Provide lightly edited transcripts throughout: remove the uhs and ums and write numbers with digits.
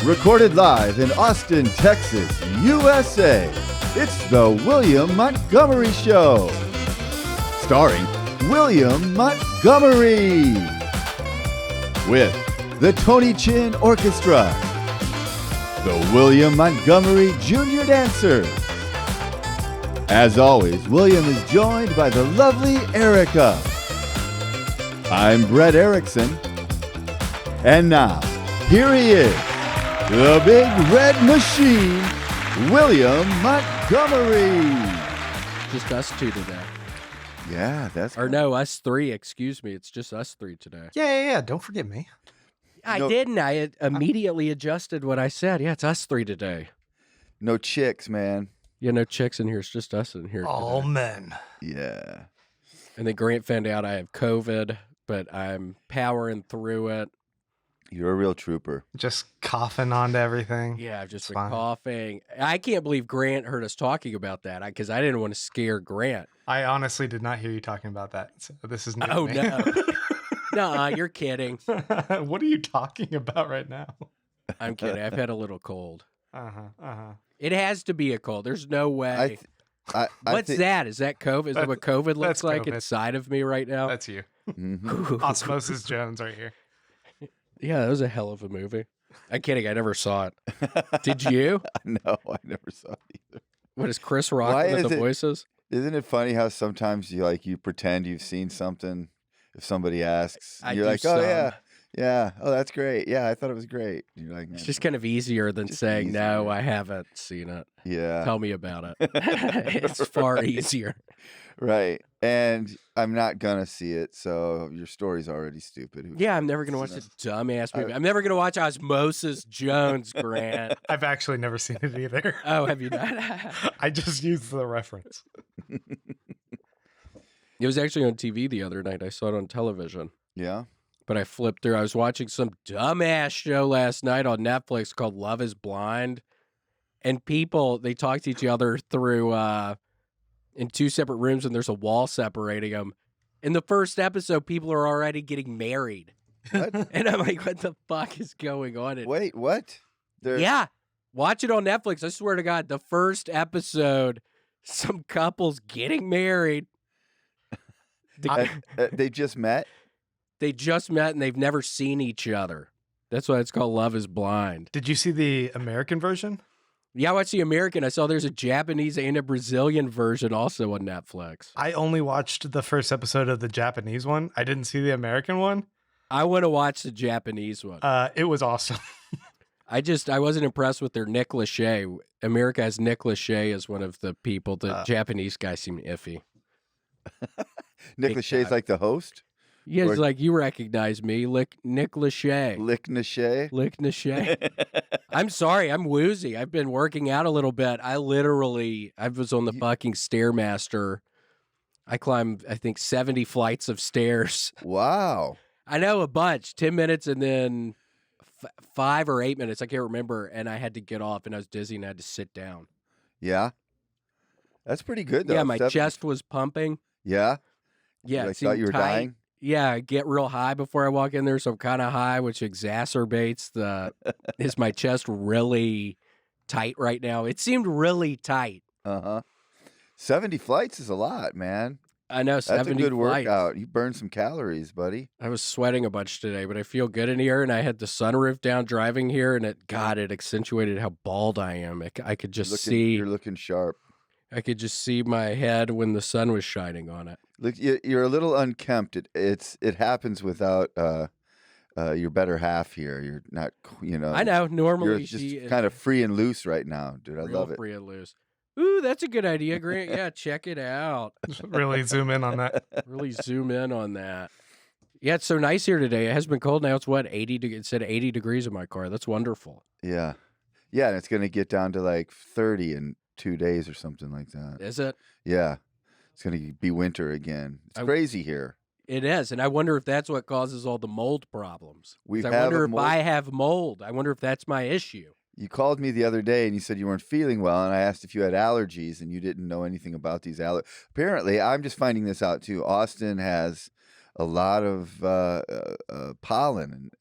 Recorded live in Austin, Texas, USA. It's the William Montgomery Show. Starring William Montgomery. With the Tony Chin Orchestra. The William Montgomery Jr. Dancers. As always, William is joined by the lovely Erica. I'm Brett Erickson. And now, here he is, the big red machine, William Montgomery. Just us two today. Yeah, that's... Or no, us three, excuse me. It's just us three today. Yeah. Don't forget me. I didn't. I immediately adjusted what I said. Yeah, it's us three today. No chicks, man. Yeah, no chicks in here. It's just us in here All today. men. Yeah. And then Grant found out I have COVID, but I'm powering through it. You're a real trooper. Just coughing onto everything. Yeah, I've just It's been fine. coughing. I can't believe Grant heard us talking about that because I didn't want to scare Grant. I honestly did not hear you talking about that. So this is new to Oh, me. no. No, you're kidding. What are you talking about right now? I'm kidding. I've had a little cold. Uh-huh. It has to be a cold. There's no way. What's that? Is that COVID? Is that what COVID looks that's like COVID. inside of me right now? That's you. Mhm. Osmosis Jones right here. Yeah, that was a hell of a movie. I'm kidding. I never saw it. Did you? No, I never saw it either. What is Chris Rock Why with is the it- voices? Isn't it funny how sometimes you pretend you've seen something if somebody asks? I You're do like, oh, some. yeah. Oh, that's great. Yeah, I thought it was great. You're like, It's just kind of easier than Just saying, no, easier. I haven't seen it. yeah. Tell me about it. It's far Right. easier. Right. And I'm not going to see it, so your story's already stupid. Who Yeah, I'm never going to watch cares? the dumbass movie. I'm never going to watch Osmosis Jones, Grant. I've actually never seen it either. Oh, have you not? I just used the reference. It was actually on TV the other night. I saw it on television. Yeah. But I flipped through. I was watching some dumbass show last night on Netflix called Love is Blind. And people, they talk to each other through in two separate rooms, and there's a wall separating them. In the first episode, people are already getting married. What? And I'm like, what the fuck is going on? And Wait, what? yeah. Watch it on Netflix. I swear to God, the first episode, some couples getting married. They just met? They just met and they've never seen each other. That's why it's called Love is Blind. Did you see the American version? Yeah, I watched the American. I saw there's a Japanese and a Brazilian version also on Netflix. I only watched the first episode of the Japanese one. I didn't see the American one. I want to watch the Japanese one. It was awesome. I wasn't impressed with their Nick Lachey. America has Nick Lachey as one of the people. The Japanese guy seemed iffy. Nick Big Lachey's time. like the host? Yeah, Or- it's like, you recognize me, Nick Lachey. Lick Lachey? Lick Lachey. I'm sorry, I'm woozy. I've been working out a little bit. I was on the fucking Stairmaster. I climbed, I think, 70 flights of stairs. Wow. I know, a bunch. 10 minutes and then 5 or 8 minutes. I can't remember. And I had to get off and I was dizzy and I had to sit down. Yeah. That's pretty good, though. Yeah, my chest was pumping. Yeah? Yeah, I it thought you were seemed tight. dying? Yeah, I get real high before I walk in there, so I'm kind of high, which exacerbates is my chest really tight right now? It seemed really tight. Uh-huh. 70 flights is a lot, man. I know, That's 70 a good flights. workout. You burned some calories, buddy. I was sweating a bunch today, but I feel good in here, and I had the sunroof down driving here, and it accentuated how bald I am. I could just You're looking sharp. I could just see my head when the sun was shining on it. Look, you're a little unkempt. It happens without your better half here. You're not, I know. You're Normally, just she is kind of free and loose right now, dude. I real love it. free and loose. Ooh, that's a good idea, Grant. Yeah, check it out. Really zoom in on that. Really zoom in on that. Yeah, it's so nice here today. It has been cold now. It's what, 80? It said 80 degrees in my car. That's wonderful. Yeah. Yeah, and it's going to get down to like 30 in 2 days or something like that. Is it? Yeah. It's going to be winter again. It's crazy here. It is. And I wonder if that's what causes all the mold problems. 'Cause I I wonder if I have mold. I wonder if that's my issue. You called me the other day and you said you weren't feeling well, and I asked if you had allergies, and you didn't know anything about these allergies. Apparently, I'm just finding this out too. Austin has a lot of pollen,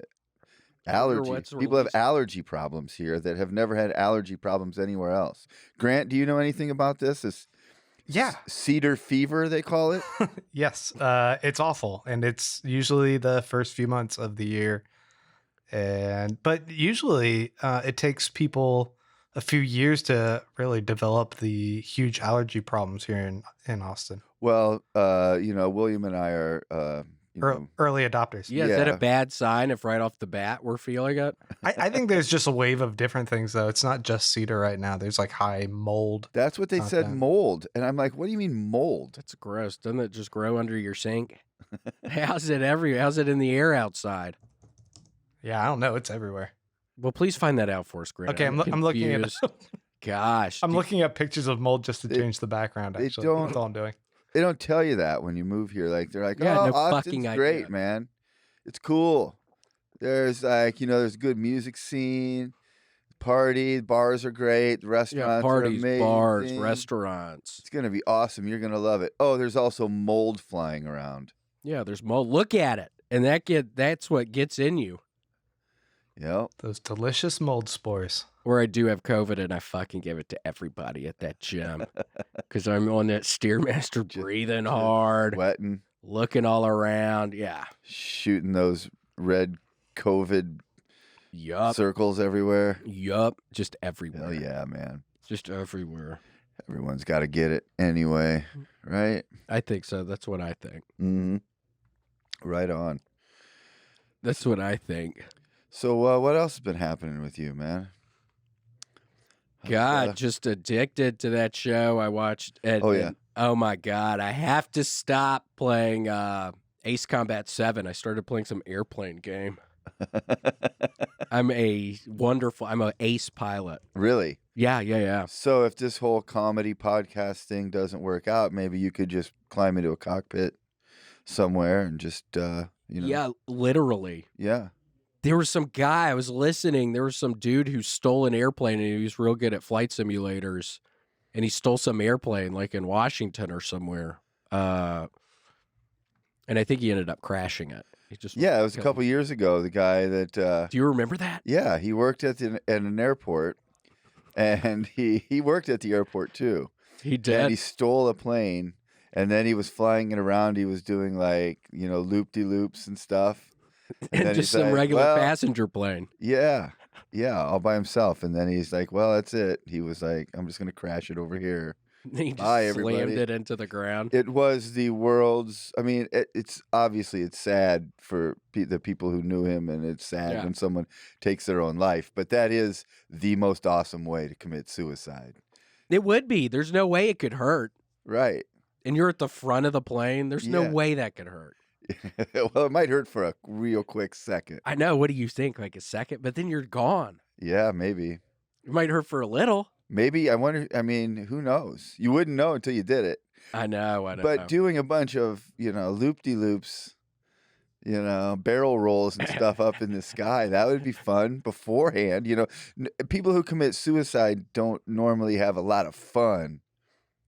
wonder Allergies. what's People have released. allergy problems here that have never had allergy problems anywhere else. Grant, do you know anything about this? This Yeah. cedar fever, they call it. Yes. It's awful, and it's usually the first few months of the year, but usually it takes people a few years to really develop the huge allergy problems here in Austin. Well, William and I are, Early adopters. Yeah, is that a Yeah. bad sign if right off the bat we're feeling it? I think there's just a wave of different things, though. It's not just cedar right now. There's like high mold. That's what they Not said, that. mold. And I'm like, what do you mean mold? That's gross. Doesn't it just grow under your sink? How's it in the air outside? Yeah, I don't know. It's everywhere. Well, please find that out for us, Grant. Okay, I'm looking at confused. Gosh. I'm looking at pictures of mold just to change the background. they Actually, don't- that's all I'm doing. They don't tell you that when you move here. Like, they're like, Yeah, oh, no Austin's fucking idea. great, man. It's cool. There's like, there's a good music scene, party, bars are great, the restaurants Yeah, parties, are amazing. bars, restaurants. It's going to be awesome. You're going to love it. Oh, there's also mold flying around. Yeah, there's mold. Look at it. And that's what gets in you. Yep. Those delicious mold spores. Or I do have COVID and I fucking give it to everybody at that gym. Because I'm on that Steermaster breathing hard, Sweating, looking all around. Yeah. shooting those red COVID Yup. circles everywhere. Yup. Just everywhere. Hell yeah, man. Just everywhere. Everyone's got to get it anyway, right? I think so. That's what I think. Mm-hmm. Right on. That's what I think. So what else has been happening with you, man? God, just addicted to that show I watched. Oh, yeah. Oh my God, I have to stop playing Ace Combat 7. I started playing some airplane game. I'm an ace pilot. Really? Yeah. So if this whole comedy podcast thing doesn't work out, maybe you could just climb into a cockpit somewhere and just, Yeah, literally. Yeah. There was some guy I was listening. There was some dude who stole an airplane, and he was real good at flight simulators. And he stole some airplane, like in Washington or somewhere. And I think he ended up crashing it. He just Yeah, it was a couple years ago. The guy that, Do you remember that? yeah, he worked at an airport, and he worked at the airport too. He And did. he stole a plane, and then he was flying it around. He was doing like loop-de-loops and stuff. And then just he's some like, regular well, passenger plane. Yeah, all by himself. And then he's like, well, that's it. He was like, I'm just gonna crash it over here. He just Bye, slammed everybody. it into the ground. It was the world's. I mean, it's obviously it's sad for the people who knew him, and it's sad Yeah. when someone takes their own life. But that is the most awesome way to commit suicide. It would be. There's no way it could hurt. Right. And you're at the front of the plane. There's no Yeah. way that could hurt. Well, it might hurt for a real quick second. I know. What do you think? Like a second? But then you're gone. Yeah, maybe. It might hurt for a little. Maybe. I wonder. I mean, who knows? You wouldn't know until you did it. I know. But doing a bunch of loop-de-loops, barrel rolls and stuff up in the sky, that would be fun beforehand. People who commit suicide don't normally have a lot of fun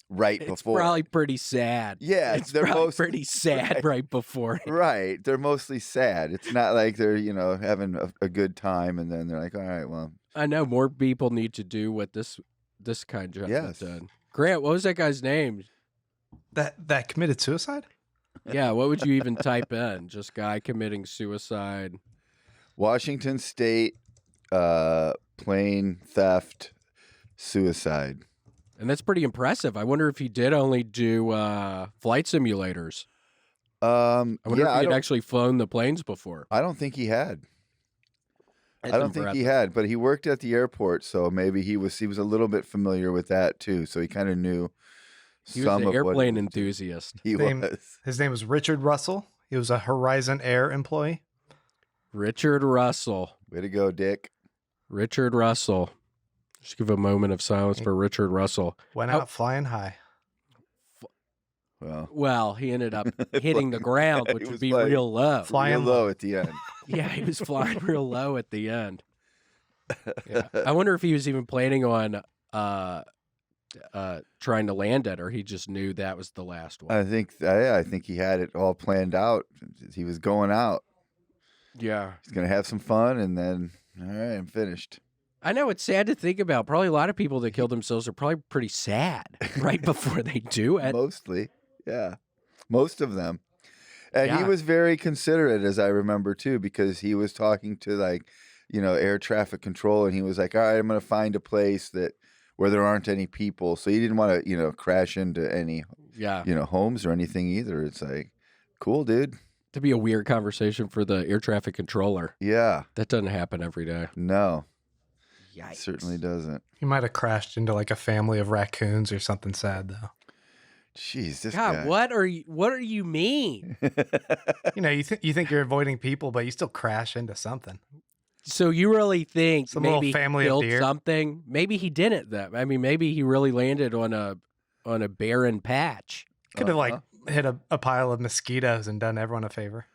right it's before. probably pretty sad. Yeah, it's they're probably mostly pretty sad right before. Right. They're mostly sad. It's not like they're, having a good time and then they're like, all right, well. I know more people need to do what this kind of Yes. done. Grant, what was that guy's name? That committed suicide? Yeah, what would you even type in? Just guy committing suicide. Washington State plane theft suicide. And that's pretty impressive. I wonder if he did only do flight simulators. I wonder if he had actually flown the planes before. I don't think he had. That's I don't think he had, but he worked at the airport, so maybe he was a little bit familiar with that too. So he kind of knew He was some an of what airplane he was doing. enthusiast. He Name- was. His name was Richard Russell. He was a Horizon Air employee. Richard Russell. Way to go, Dick. Richard Russell. Just give a moment of silence for Richard Russell. Went out flying high. Well, Well, he ended up hitting the ground, He which would was be flying- real low. Flying real low at the end. Yeah, he was flying real low at the end. Yeah. I wonder if he was even planning on trying to land it, or he just knew that was the last one. I think he had it all planned out. He was going out. Yeah. He's gonna have some fun, and then all right, I'm finished. I know it's sad to think about. Probably a lot of people that kill themselves are probably pretty sad right before they do it. Mostly, yeah, most of them. And he Yeah. was very considerate, as I remember too, because he was talking to like, air traffic control, and he was like, "All right, I'm gonna find a place where there aren't any people." So he didn't want to, crash into any, Yeah. homes or anything either. It's like, cool, dude. To be a weird conversation for the air traffic controller. Yeah. That doesn't happen every day. No, Yikes. it certainly doesn't. He might have crashed into like a family of raccoons or something sad though. Jeez, this God, guy. what are you mean? You think you're avoiding people, but you still crash into something. So you really think Some little maybe he family of killed deer? something? Maybe he didn't though. I mean, maybe he really landed on a barren patch. Could have like hit a pile of mosquitoes and done everyone a favor.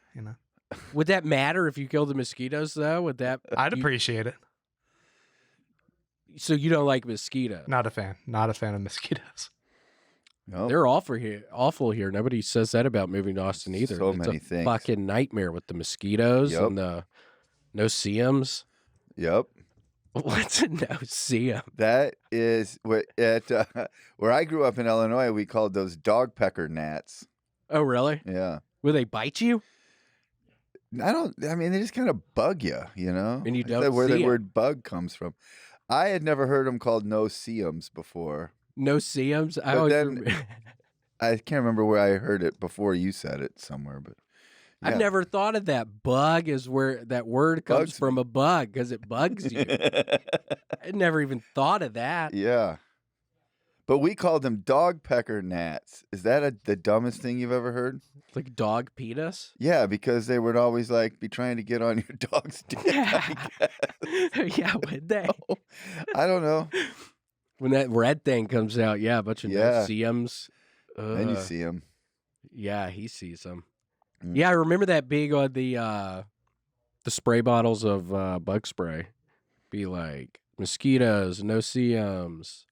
Would that matter if you killed the mosquitoes though? Would that I'd appreciate it. So you don't like mosquitoes? Not a fan. Not a fan of mosquitoes. Nope. They're awful here. Nobody says that about moving to Austin either. So It's many a thing. fucking nightmare with the mosquitoes Yep. and the no-see-ums. Yep. What's a no-see-um? That is what where I grew up in Illinois, we called those dog pecker gnats. Oh, really? Yeah. Will they bite you? I mean, they just kind of bug you, And you Is don't that where see the 'em. word bug comes from. I had never heard them called no-see-ums before. No-see-ums? I But always then- I can't remember where I heard it before you said it somewhere, but I've yeah. never thought of that. Bug is where that word comes Bugs from, a bug, because it bugs you. I never even thought of that. Yeah. But we called them dog pecker gnats. Is that the dumbest thing you've ever heard? Like dog penis? Yeah, because they would always be trying to get on your dog's dick. I guess. Yeah, would they? I don't know. When that red thing comes out, yeah, a bunch of Yeah. no-see-ums. Then you see them. Yeah, he sees them. Mm. Yeah, I remember that big on the spray bottles of bug spray. Be like mosquitoes, no-see-ums.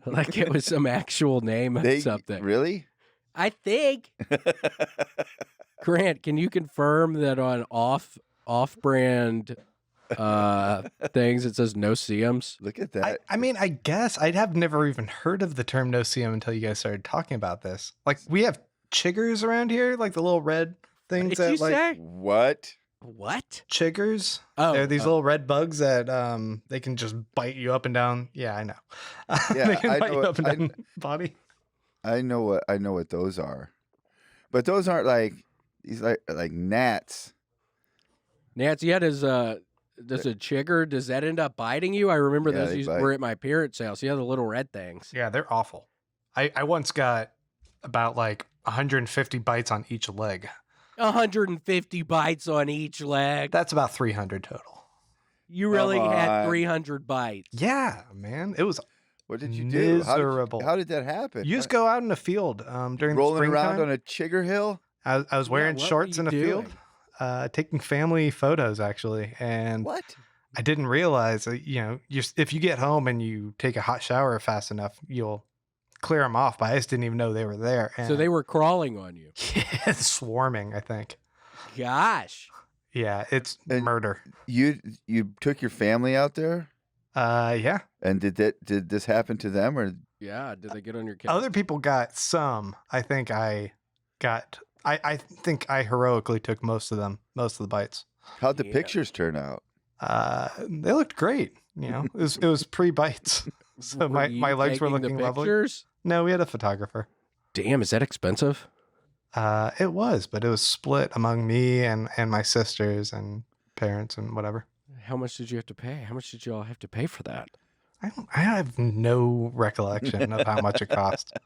Like it was some actual name of something. Really? I think. Grant, can you confirm that on off-brand things it says no-see-ums? Look at that. I mean, I guess I'd have never even heard of the term no-see-um until you guys started talking about this. Like, we have chiggers around here, like the little red things What did you that, like, say? What? What? chiggers. Oh, They're these little red bugs that they can just bite you up and down. Yeah, I know. Yeah, they can I bite know you it. up and down the body. I know what those are. But those aren't these like gnats. Nancy, yeah, does a chigger, does that end up biting you? I remember Yeah, those they were bite. at my parents' house. Yeah, the little red things. Yeah, they're awful. I once got about like 150 bites on each leg. 150 bites on each leg. That's about 300 total. You really had on. 300 bites. Yeah, man. It was What did you do? miserable. How did that happen? You just go out in the field during the rolling around springtime. on a chigger hill? I was wearing what were shorts you in the field, doing? taking family photos actually, and What? I didn't realize that, if you get home and you take a hot shower fast enough, you'll clear them off. But I just didn't even know they were there. And So they were crawling on you. yeah, swarming. I think. Gosh. Yeah, it's And- murder. You took your family out there, Yeah. and did this happen to them, or Yeah. Did they get on your couch? Other people got some. I think I think I heroically took most of the bites. how'd the Yeah. pictures turn out? They looked great. It was pre-bites. So Were my you legs were taking the looking lovely. pictures? No, we had a photographer. Damn, is that expensive? It was, but it was split among me and my sisters and parents and whatever. How much did you have to pay? How much did you all have to pay for that? I have no recollection of how much it cost. It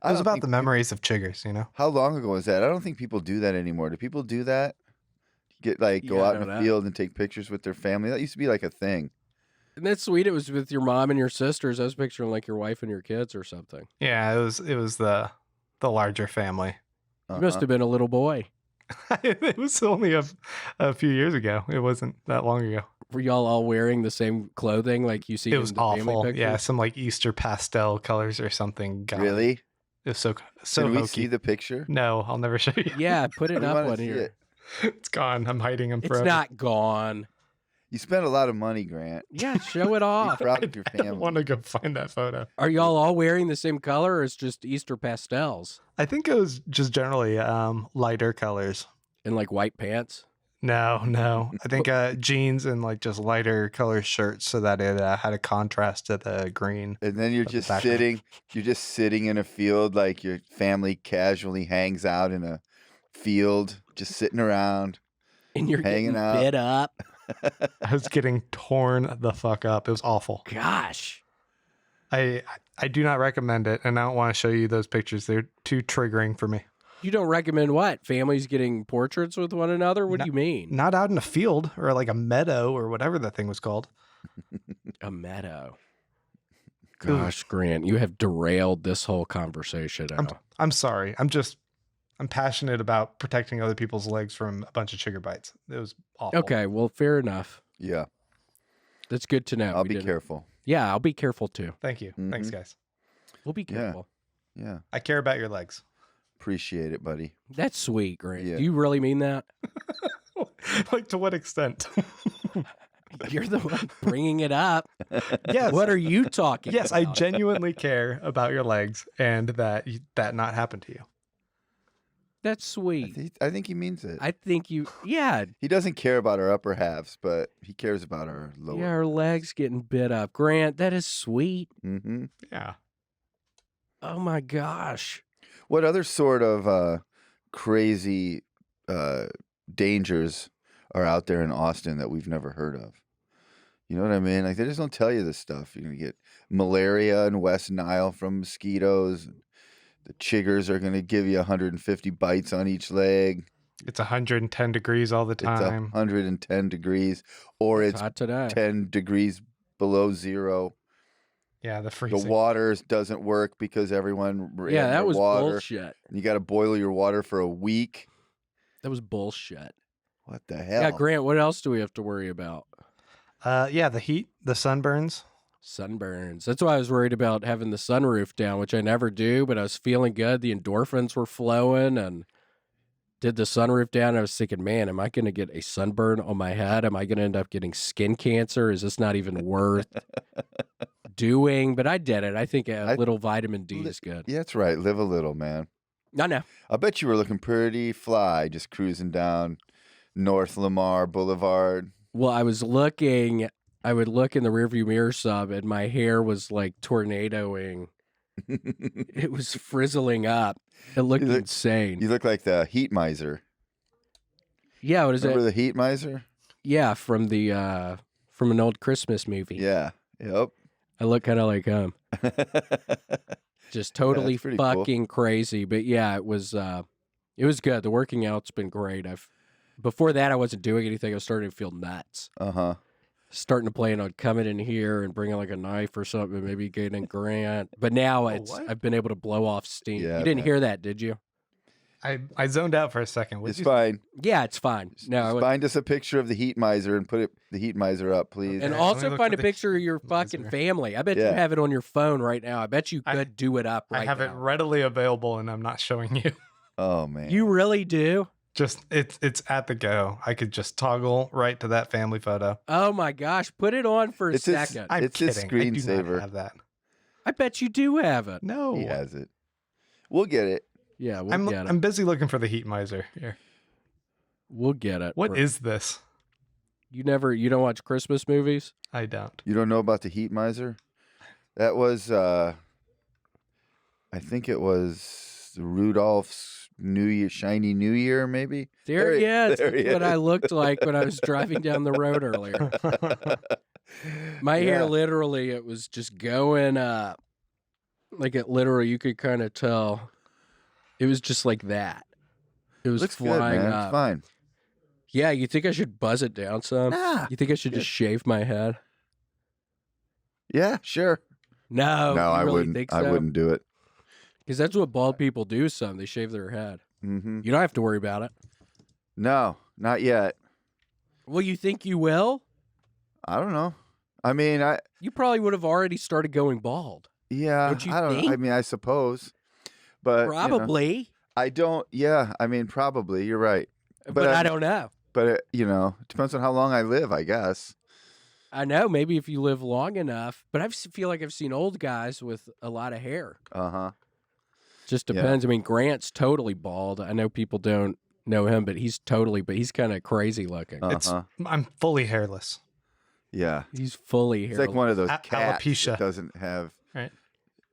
I was don't about think the memories of chiggers, How long ago was that? I don't think people do that anymore. Do people do that? Go Yeah, I out in know the that. field and take pictures with their family? That used to be like a thing. And that's sweet. It was with your mom and your sisters. I was picturing like your wife and your kids or something. Yeah, it was the larger family. You must have been a little boy. It was only a few years ago. It wasn't that long ago. Were y'all all wearing the same clothing like you see It in was the family awful. pictures? Yeah, some like Easter pastel colors or something. God, Really? It was so Can we hokey. see the picture? No, I'll never show you. Yeah, put it We up wanna on see here. it. It's gone. I'm hiding him It's forever. not gone. You spent a lot of money, Grant. Yeah, show it Be off. proud of your I don't family. want to go find that photo. Are y'all all wearing the same color, or it's just Easter pastels I think it was just generally lighter colors. and like white pants? No. I think jeans and like just lighter color shirts so that it had a contrast to the green. And then you're Of the just background. sitting in a field like your family casually hangs out in a field, just sitting around. And you're Hanging getting out. bit up. I was getting torn the fuck up. It was awful. Gosh. I do not recommend it, and I don't want to show you those pictures. They're too triggering for me. You don't recommend what? Families getting portraits with one another? What do you mean? Not out in a field or like a meadow or whatever that thing was called. A meadow. Gosh, Grant, you have derailed this whole conversation. now. I'm sorry. I'm passionate about protecting other people's legs from a bunch of sugar bites. It was awful. Okay, well, fair enough. Yeah, That's good to know. I'll We be didn't- careful. Yeah, I'll be careful too. Thank you. Thanks, Mhm. guys. We'll be Yeah. careful. Yeah, I care about your legs. appreciate it, buddy. That's sweet, Grant. Yeah. Do you really mean that? Like, to what extent? You're the one bringing it up. Yes. What are you talking Yes, I about? genuinely care about your legs and that not happened to you. That's sweet. I think he means it. I think you, yeah, He doesn't care about our upper halves, but he cares about our lower. yeah, our legs getting bit up. Grant, that is sweet. Mm-hmm. Yeah. Oh my gosh. What other sort of crazy dangers are out there in Austin that we've never heard of? You know what I mean? Like, they just don't tell you this stuff. You're going to get malaria in West Nile from mosquitoes. The chiggers are going to give you 150 bites on each leg. It's 110 degrees all the It's time. 110 degrees, or it's hot today. 10 degrees below zero. Yeah, the The freezing. water doesn't work because everyone ran Yeah, their that was water. bullshit. And you got to boil your water for a week. That was bullshit. What the hell? Yeah, Grant, what else do we have to worry about? Yeah, the heat, the sunburns. Sunburns. That's why I was worried about having the sunroof down, which I never do, but I was feeling good. The endorphins were flowing and did the sunroof down. I was thinking, man, am I going to get a sunburn on my head? Am I going to end up getting skin cancer? Is this not even worth doing? But I did it. I think a little vitamin D is good. Yeah, that's right. Live a little, man. No. I bet you were looking pretty fly just cruising down North Lamar Boulevard. Well, I was looking, I would look in the rearview mirror sub and my hair was like tornadoing. It was frizzling up. It looked You look- insane. You look like the heat miser. Yeah, what is Remember it? the heat miser? Yeah, from the from an old Christmas movie. Yeah. Yep. I look kind of like him. Just totally that's pretty cool. fucking crazy. But yeah, it was good. The working out's been great. Before that I wasn't doing anything. I was starting to feel nuts. Uh-huh. Starting to plan on coming in here and bringing like a knife or something, maybe getting Grant. But now what? I've been able to blow off steam. Yeah, You didn't man. hear that, did you? I zoned out for a second. It's fine. Yeah, it's fine. No, I Just would- find us a picture of the heat miser and put the heat miser up, please. and Okay, let me also look find for a the picture of your fucking miser. family. I bet you Yeah. have it on your phone right now. I bet you I- could do it up right I have now. it readily available, and I'm not showing you. Oh, man. You really do? Just it's at the go. I could just toggle right to that family photo. Oh my gosh, put it on for a It's his- second. I'm It's his kidding. I do screensaver. not have that. I bet you do have it. No, He has it. We'll get it. Yeah, we'll get it. I'm busy looking for the heat miser here. We'll get it. What is this? You don't watch Christmas movies? I don't. You don't know about the heat miser? That was, I think it was Rudolph's New Year, Shiny New Year, maybe? There he is. there he That's what I is. looked like when I was driving down the road earlier. My hair Yeah. literally, it was just going up. Like it literally, you could kind of tell. It was just like that. It was Looks good, flying man. up. It's fine. Yeah, you think I should buzz it down some? Nah. You think I should Good. just shave my head? Yeah, sure. No, no, you I really wouldn't. Think I so? wouldn't do it. Because that's what bald people do. Some they shave their head. Mm-hmm. You don't have to worry about it. No, not yet. Well, you think you will? I don't know. I mean, You probably would have already started going bald. yeah, Don't you I don't know. I think? mean, I suppose. But you know, Probably. I don't. Yeah, I mean, probably. You're right. But I don't know. But you know, it depends on how long I live, I guess. I know. Maybe if you live long enough. But I feel like I've seen old guys with a lot of hair. Just depends. I mean, Grant's totally bald. I know people don't know him, but he's kind of crazy looking. I'm fully hairless. Yeah. He's fully It's hairless. like one of those cats Alopecia. that doesn't have. Right.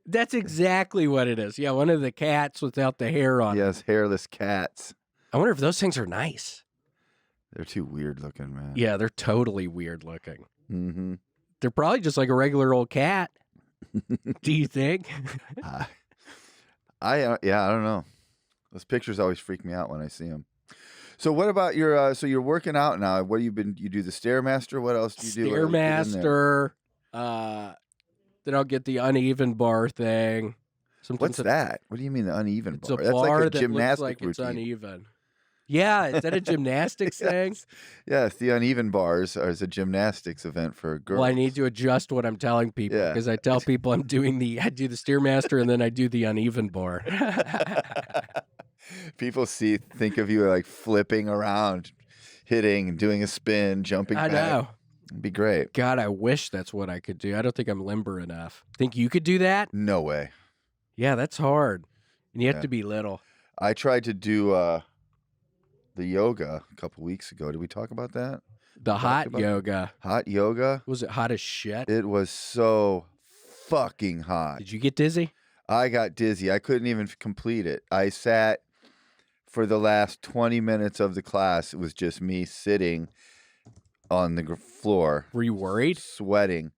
That's exactly what it is. Yeah, one of the cats without the hair on. Yes, hairless cats. I wonder if those things are nice. They're too weird looking, man. Yeah, they're totally weird looking. Mm-hmm. They're probably just like a regular old cat. Do you think? I don't know. Those pictures always freak me out when I see them. So what about your? So you're working out now. What have you been? You do the Stairmaster. What else do you do? Stairmaster. Then I'll get the uneven bar thing. What's that? What do you mean the uneven It's bar? a That's bar like a that gymnastic looks like routine. it's uneven. Yeah, is that a gymnastics thing? Yes, the uneven bars is a gymnastics event for girls. Well, I need to adjust what I'm telling people because I tell people I do the Stairmaster and then I do the uneven bar. People think of you like flipping around, hitting, doing a spin, jumping I back. know. It'd be great. God, I wish that's what I could do. I don't think I'm limber enough. Think you could do that? No way. Yeah, that's hard. And you have to be little. I tried to do the yoga a couple weeks ago. Did we talk about that? The hot yoga. Hot yoga? Was it hot as shit? It was so fucking hot. Did you get dizzy? I got dizzy. I couldn't even complete it. I sat for the last 20 minutes of the class. It was just me sitting on the floor. Were you worried? Sweating.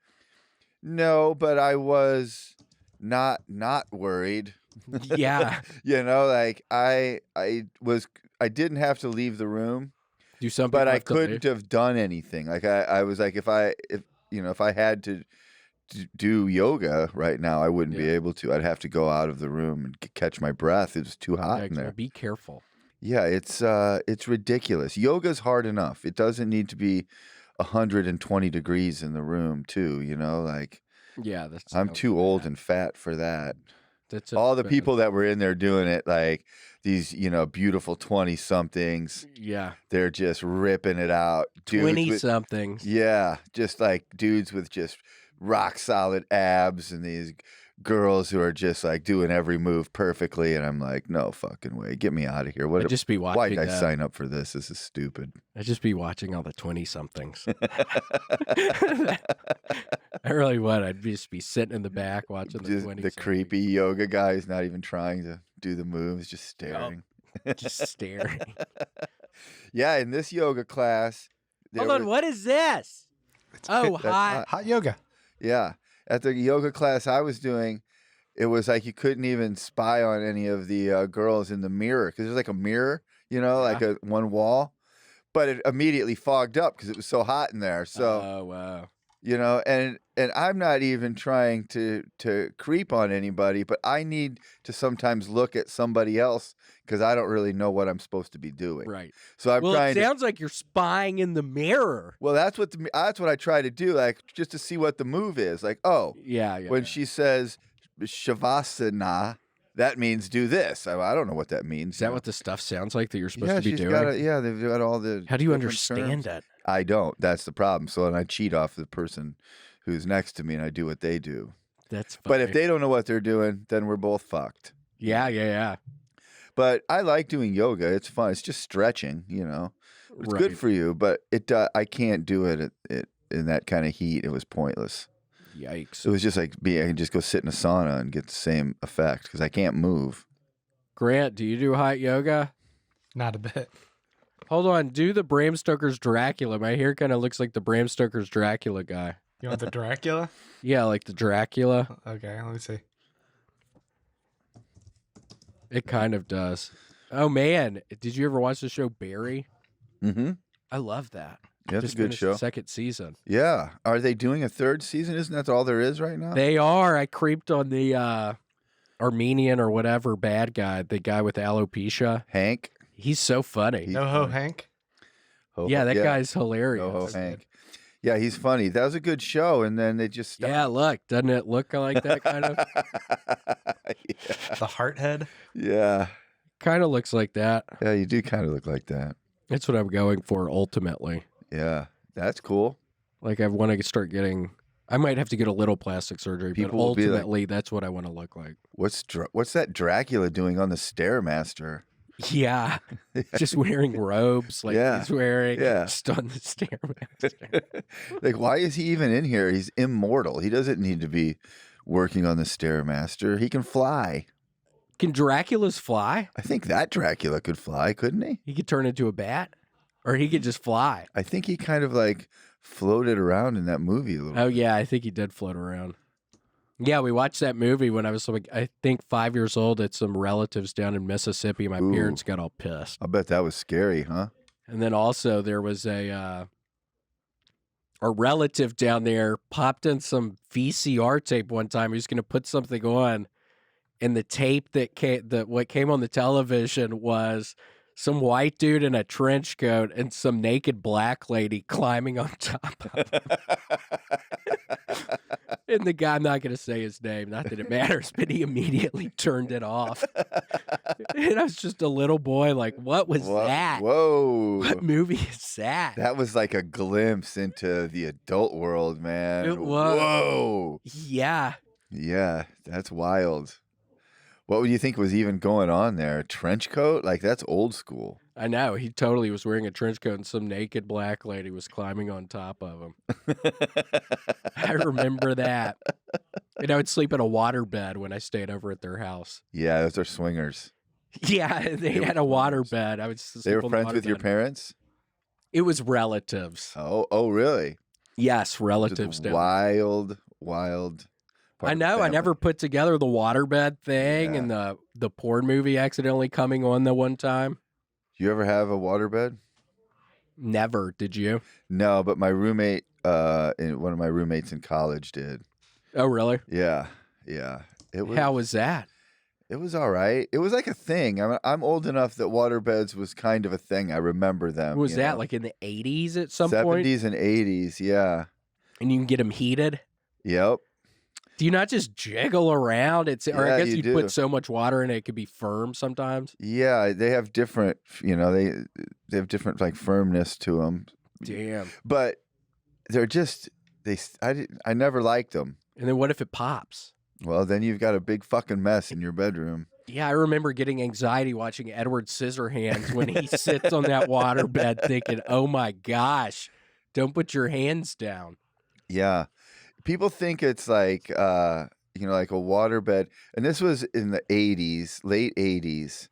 No, but I was not worried. Yeah. You know, like I didn't have to leave the room. Do something. But I couldn't have done anything. Like I was like, if I had to do yoga right now, I wouldn't be able to. I'd have to go out of the room and catch my breath. It was too hot in there. Be careful. Yeah, it's ridiculous. Yoga's hard enough. It doesn't need to be 120 degrees in the room too. You know, like I'm too old and fat for that. All the people that were in there doing it, like these, beautiful 20-somethings. Yeah. They're just ripping it out. 20-somethings. Yeah. Just like dudes with just rock solid abs and these girls who are just like doing every move perfectly. And I'm like, no fucking way. Get me out of here. I'd just be watching why did I sign up for this? This is stupid. I'd just be watching all the 20-somethings. I really would. I'd just be sitting in the back watching the 20-somethings. The creepy yoga guy is not even trying to do the moves, just staring. Just staring. Yeah, in this yoga class. Hold on, what is this? Hot yoga. Yeah. At the yoga class I was doing, it was like you couldn't even spy on any of the girls in the mirror because there's like a mirror, like one wall. But it immediately fogged up because it was so hot in there. So, oh, wow. And I'm not even trying to creep on anybody, but I need to sometimes look at somebody else because I don't really know what I'm supposed to be doing. Right. So I'm trying. It sounds like you're spying in the mirror. Well, that's what I try to do, like just to see what the move is. Like, when she says shavasana, that means do this. I don't know what that means. Is that what the stuff sounds like that you're supposed to be doing? They've got all the. How do you understand it? I don't. That's the problem. So then I cheat off the person who's next to me and I do what they do. That's funny. But if they don't know what they're doing, then we're both fucked. Yeah. But I like doing yoga. It's fun. It's just stretching, It's good for you, but I can't do it in that kind of heat. It was pointless. Yikes. It was just like I can just go sit in a sauna and get the same effect because I can't move. Grant, do you do hot yoga? Not a bit. Hold on. Do the Bram Stoker's Dracula. My hair kind of looks like the Bram Stoker's Dracula guy. You want the Dracula? Yeah, like the Dracula. Okay, let me see. It kind of does. Oh, man. Did you ever watch the show Barry? Mm-hmm. I love that. Yeah, it's a good show. The second season. Yeah. Are they doing a third season? Isn't that all there is right now? They are. I creeped on the Armenian or whatever bad guy, the guy with alopecia. Hank. He's so funny. No-ho Hank? That guy's hilarious. No-ho Hank. Yeah, he's funny. That was a good show, and then they just stopped. Yeah, look. Doesn't it look like that kind of? The heart head? Yeah. Kind of looks like that. Yeah, you do kind of look like that. That's what I'm going for ultimately. Yeah, that's cool. Like I want to start getting. I might have to get a little plastic surgery, People but will be like- ultimately, that's what I want to look like. What's that Dracula doing on the Stairmaster? Yeah, just wearing robes like Yeah. he's wearing. Yeah. Just on the stairmaster. Like, why is he even in here? He's immortal. He doesn't need to be working on the Stairmaster. He can fly. Can Draculas fly? I think that Dracula could fly, couldn't he? He could turn into a bat, or he could just fly. I think he kind of like floated around in that movie a little Oh bit. yeah, I think he did float around. Yeah, we watched that movie when I was like, I think 5 years old at some relatives down in Mississippi. My Ooh. parents got all pissed. I bet that was scary, huh? And then also there was a relative down there popped in some VCR tape one time. He was going to put something on, and the tape what came on the television was some white dude in a trench coat and some naked black lady climbing on top of him. And the guy, I'm not going to say his name, not that it matters, but he immediately turned it off. And I was just a little boy, like, what was that? Whoa. What movie is that? That was like a glimpse into the adult world, man. It was. Whoa. Yeah. Yeah, that's wild. What would you think was even going on there? A trench coat? Like, that's old school. I know. He totally was wearing a trench coat and some naked black lady was climbing on top of him. I remember that. And I would sleep in a waterbed when I stayed over at their house. Yeah, those are swingers. Yeah, they had a waterbed. I would sleep They were on the friends with your waterbed. parents? It was relatives. Oh, really? Yes, relatives. Just down wild. I know. I never put together the waterbed thing Yeah. and the porn movie accidentally coming on the one time. You ever have a waterbed? Never. Did you? No, but my roommate, one of my roommates in college did. Oh, really? Yeah. It was. How was that? It was all right. It was like a thing. I'm old enough that waterbeds was kind of a thing. I remember them. Was you that know? like in the 80s at some 70s point? and 80s? Yeah. And you can get them heated? Yep. Do you not just jiggle around? Or Yeah, I guess you you do. put so much water in it, it could be firm sometimes. Yeah, they have different. They have different like firmness to them. Damn. But they're just I never liked them. And then what if it pops? Well, then you've got a big fucking mess in your bedroom. Yeah, I remember getting anxiety watching Edward Scissorhands when he sits on that waterbed thinking, oh my gosh, don't put your hands down. Yeah. People think it's like like a waterbed. And this was in the 80s, late 80s.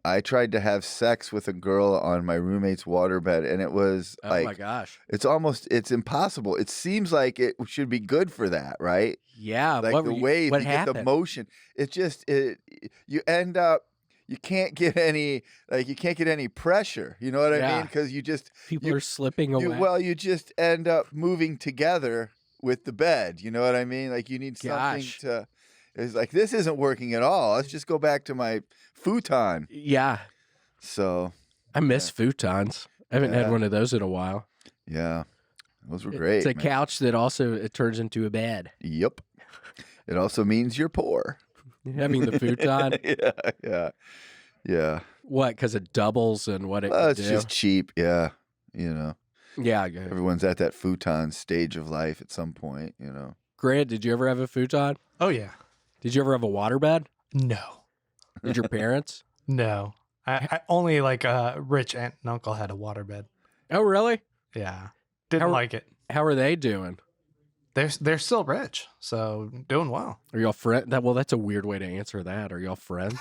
I tried to have sex with a girl on my roommate's waterbed, and it was Oh like my gosh. it's impossible. It seems like it should be good for that, right? Yeah. Like what the were you- wave, what you happened? get the motion. You end up, you can't get any pressure. You know what I Yeah. mean? Because People you- are slipping away. you just end up moving together with the bed. You know what I mean? Like you need something Gosh. to. It's like this isn't working at all. Let's just go back to my futon. Yeah. So I miss futons. I haven't Yeah. had one of those in a while. yeah, those were great. It's a man. couch that also it turns into a bed. Yep. It also means you're poor. Having the futon. Yeah. What? Because it doubles and what it Well, can it's do. just cheap. Yeah. Yeah. I get it. Everyone's at that futon stage of life at some point. Grant, did you ever have a futon? Oh yeah. Did you ever have a waterbed? No. Did your parents? No. I only like a rich aunt and uncle had a waterbed. Oh, really? Yeah. Didn't How- like it. How are they doing? They're still rich, so doing well. Are y'all friends? Well, that's a weird way to answer that. Are y'all friends?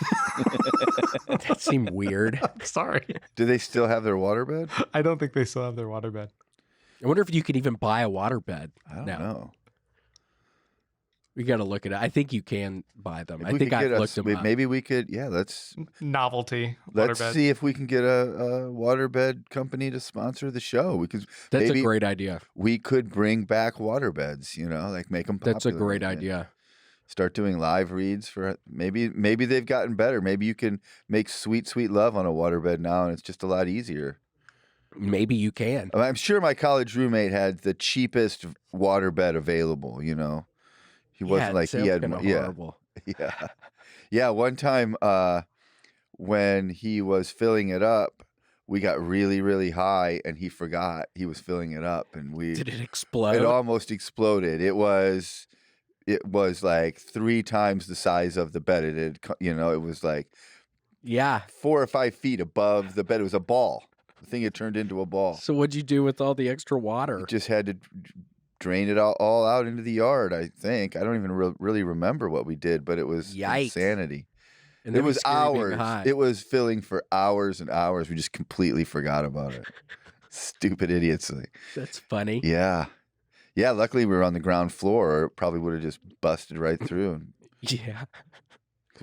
That seemed weird. Sorry. Do they still have their waterbed? I don't think they still have their waterbed. I wonder if you could even buy a waterbed. I don't No. know. We got to look at it. I think you can buy them. Maybe I we think could I've get looked them up. Maybe we could. Yeah, let's Novelty let's waterbed. see if we can get a waterbed company to sponsor the show. That's That's a great idea. We could bring back waterbeds. Like make them popular. That's a great again. idea. Start doing live reads for maybe they've gotten better. Maybe you can make sweet love on a waterbed now, and it's just a lot easier. Maybe you can. I'm sure my college roommate had the cheapest waterbed available. He wasn't like he had one. Yeah. horrible. Yeah. One time when he was filling it up we got really, really high, and he forgot he was filling it up, and Did it explode? it almost exploded. It was like 3 times the size of the bed. It was like 4 or 5 feet above the bed. It was a ball. The thing had turned into a ball. So what'd you do with all the extra water? You just had to drain it all out into the yard, I think. I don't even really remember what we did, but it was insanity. And it was hours. It was filling for hours and hours. We just completely forgot about it. Stupid idiots. That's funny. Yeah. Yeah, luckily we were on the ground floor, or it probably would have just busted right through. Yeah.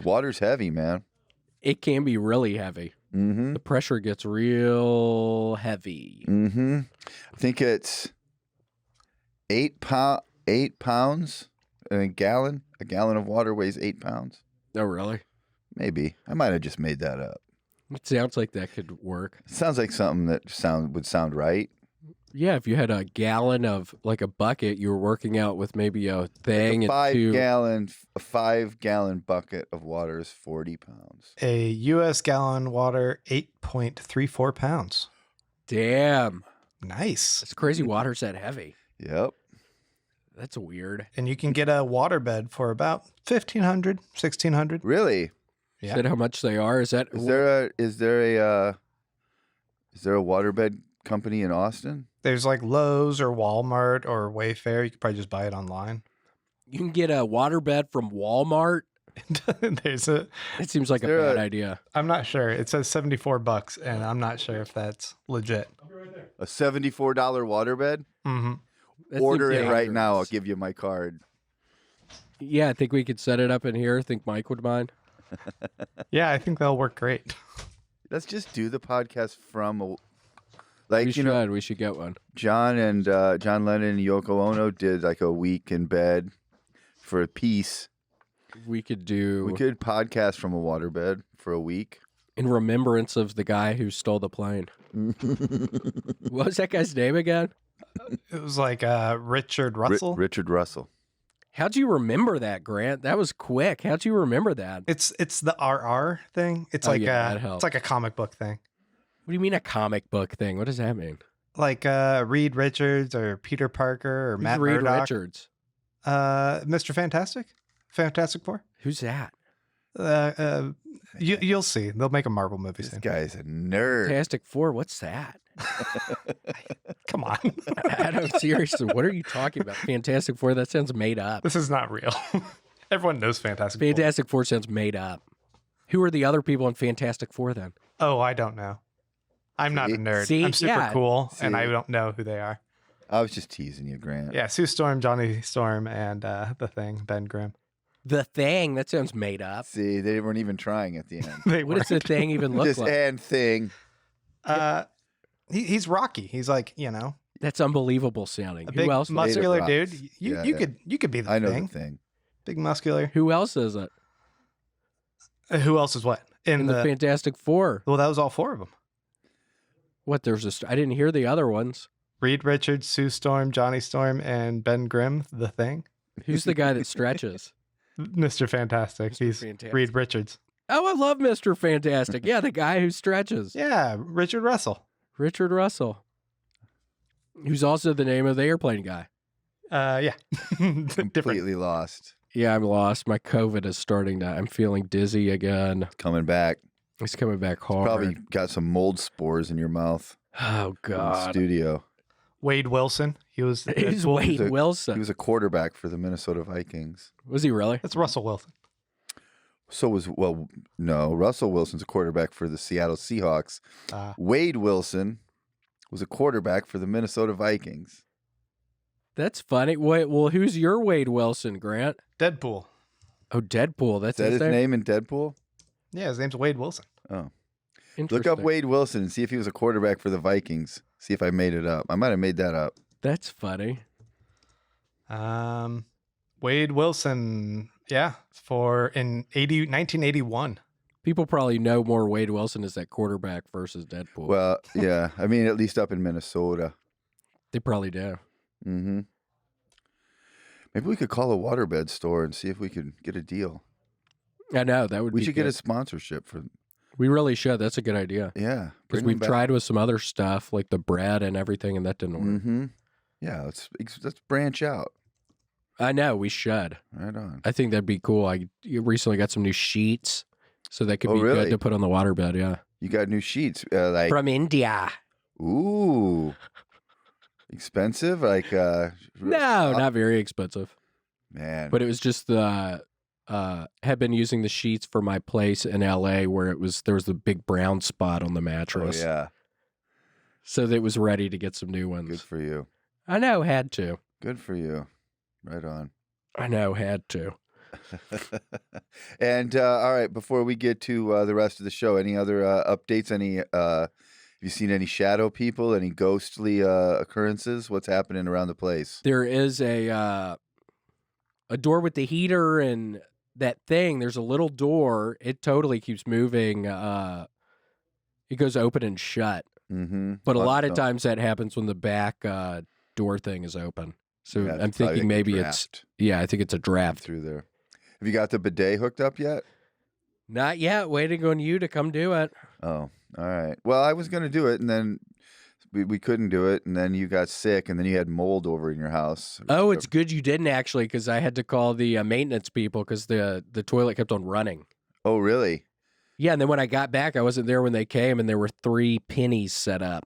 Water's heavy, man. It can be really heavy. Mm-hmm. The pressure gets real heavy. Mm-hmm. I think it's 8 pounds in a gallon. A gallon of water weighs 8 pounds. Oh, really? Maybe. I might have just made that up. It sounds like that could work. It sounds like something that would sound right. Yeah, if you had a gallon of like a bucket, you were working out with maybe a thing. Like a 5-gallon bucket of water is 40 pounds. A U.S. gallon water, 8.34 pounds. Damn. Nice. It's crazy water's that heavy. Yep. That's weird. And you can get a waterbed for about $1,500, $1,600. Really? Yeah. Is that how much they are? Is there a waterbed company in Austin? There's like Lowe's or Walmart or Wayfair. You could probably just buy it online. You can get a waterbed from Walmart. It seems like a bad idea. I'm not sure. It says $74, and I'm not sure if that's legit. A $74 waterbed? Mm-hmm. Order it right now. I'll give you my card. Yeah, I think we could set it up in here. I think Mike would mind. Yeah, I think that'll work great. Let's just do the podcast from we should get one. John Lennon and Yoko Ono did like a week in bed for a piece. We could podcast from a waterbed for a week. In remembrance of the guy who stole the plane. What was that guy's name again? It was like Richard Russell. Richard Russell. How'd you remember that, Grant? That was quick. How'd you remember that? It's the RR thing. It's like a comic book thing. What do you mean a comic book thing? What does that mean? Like Reed Richards or Peter Parker or Matt Reed Murdock. Richards? Mr. Fantastic Four. Who's that? You'll see. They'll make a Marvel movie soon. This guy's a nerd. Fantastic Four. What's that? Come on. I don't seriously. What are you talking about? Fantastic Four? That sounds made up. This is not real. Everyone knows Fantastic Four. Fantastic Four sounds made up. Who are the other people in Fantastic Four then? Oh, I don't know. I'm not a nerd. See? I'm super cool, See? and I don't know who they are. I was just teasing you, Grant. Yeah, Sue Storm, Johnny Storm, and The Thing, Ben Grimm. The Thing? That sounds made up. See, they weren't even trying at the end. What does The Thing even look just like? and Thing. He's Rocky. He's like, That's unbelievable sounding. a Who big else? muscular dude. Yeah, You could be the I know Thing. the Thing. Big muscular. Who else is it? Who else is what? In the Fantastic Four. Well, that was all 4 of them. What? I didn't hear the other ones. Reed Richards, Sue Storm, Johnny Storm, and Ben Grimm, the Thing. Who's the guy that stretches? Mr. Fantastic. Mr. He's Fantastic. Reed Richards. Oh, I love Mr. Fantastic. Yeah, the guy who stretches. Yeah, Richard Russell. Richard Russell. Who's also the name of the airplane guy. Yeah. Different. Completely lost. Yeah, I'm lost. My COVID is starting to. I'm feeling dizzy again. Coming back. It's coming back hard. Probably got some mold spores in your mouth. Oh In the God. studio. Wade Wilson. He was. He's Wade Wilson. He was a quarterback for the Minnesota Vikings. Was he really? That's Russell Wilson. No, Russell Wilson's a quarterback for the Seattle Seahawks. Wade Wilson was a quarterback for the Minnesota Vikings. That's funny. Wait, well, who's your Wade Wilson, Grant? Deadpool. Oh, Deadpool. That's Is that his name in Deadpool? Yeah, his name's Wade Wilson. Oh. Look up Interesting. Wade Wilson and see if he was a quarterback for the Vikings. See if I made it up. I might have made that up. That's funny. Wade Wilson. Yeah, in 1981. People probably know more Wade Wilson as that quarterback versus Deadpool. Well, yeah. I mean, at least up in Minnesota. They probably do. Mm-hmm. Maybe we could call a waterbed store and see if we could get a deal. I know that would. We be should good. get a sponsorship for. We really should. That's a good idea. Yeah. Because we've tried with some other stuff, like the bread and everything, and that didn't work. Mm-hmm. Yeah, let's branch out. I know, we should. Right on. I think that'd be cool. I recently got some new sheets, so that could be really? good to put on the waterbed, yeah. You got new sheets. Like From India. Ooh. Expensive? Like No, not very expensive. Man. But it was just the had been using the sheets for my place in LA where there was the big brown spot on the mattress. Oh, yeah. So that it was ready to get some new ones. Good for you. I know, had to. Good for you. Right on. I know, had to. And all right, before we get to the rest of the show, any other updates? Have you seen any shadow people? Any ghostly occurrences? What's happening around the place? There is a door with the heater and that thing. There's a little door. It totally keeps moving. It goes open and shut. Mm-hmm. But a lot of times that happens when the back door thing is open. So Yeah, I'm thinking maybe I think it's a draft through there. Have you got the bidet hooked up yet? Not yet. Waiting on you to come do it. Oh, all right. Well, I was going to do it, and then we couldn't do it, and then you got sick, and then you had mold over in your house. Oh, it's good you didn't actually, because I had to call the maintenance people because the toilet kept on running. Oh, really? Yeah, and then when I got back, I wasn't there when they came, and there were 3 pennies set up.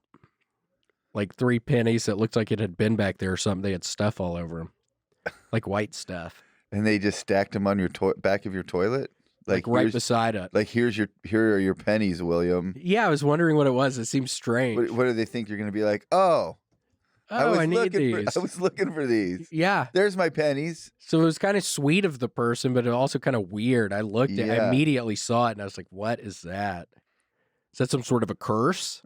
Like 3 pennies that looked like it had been back there or something. They had stuff all over them, like white stuff. And they just stacked them on your back of your toilet? Like right beside it. Like, here are your pennies, William. Yeah, I was wondering what it was. It seems strange. What do they think you're going to be like? Oh, I need these. I was looking for these. Yeah. There's my pennies. So it was kind of sweet of the person, but it also kind of weird. I looked at I immediately saw it, and I was like, what is that? Is that some sort of a curse?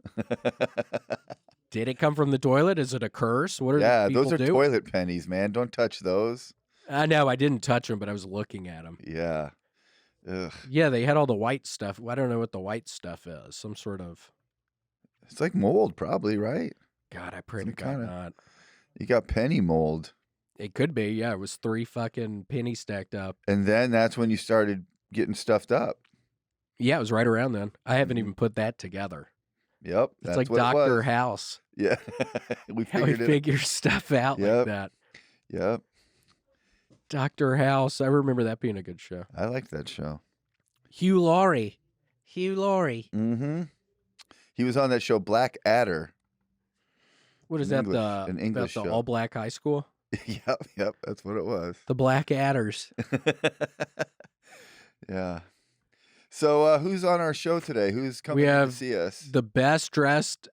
Did it come from the toilet? Is it a curse? What are people those are do? toilet pennies, man. Don't touch those. I know. I didn't touch them, but I was looking at them. Yeah. Ugh. Yeah, they had all the white stuff. I don't know what the white stuff is. Some sort of... It's like mold, probably, right? God, I pray to God not. You got penny mold. It could be, yeah. It was 3 fucking pennies stacked up. And then that's when you started getting stuffed up. Yeah, it was right around then. I haven't even put that together. Yep. It's like Dr. House. Yeah. How he figures stuff out like that. Yep. Dr. House. I remember that being a good show. I liked that show. Hugh Laurie. Mm-hmm. He was on that show Black Adder. What is an English English about the show. all black high school? Yep, that's what it was. The Black Adders. Yeah. So who's on our show today? Who's coming to see us? The best dressed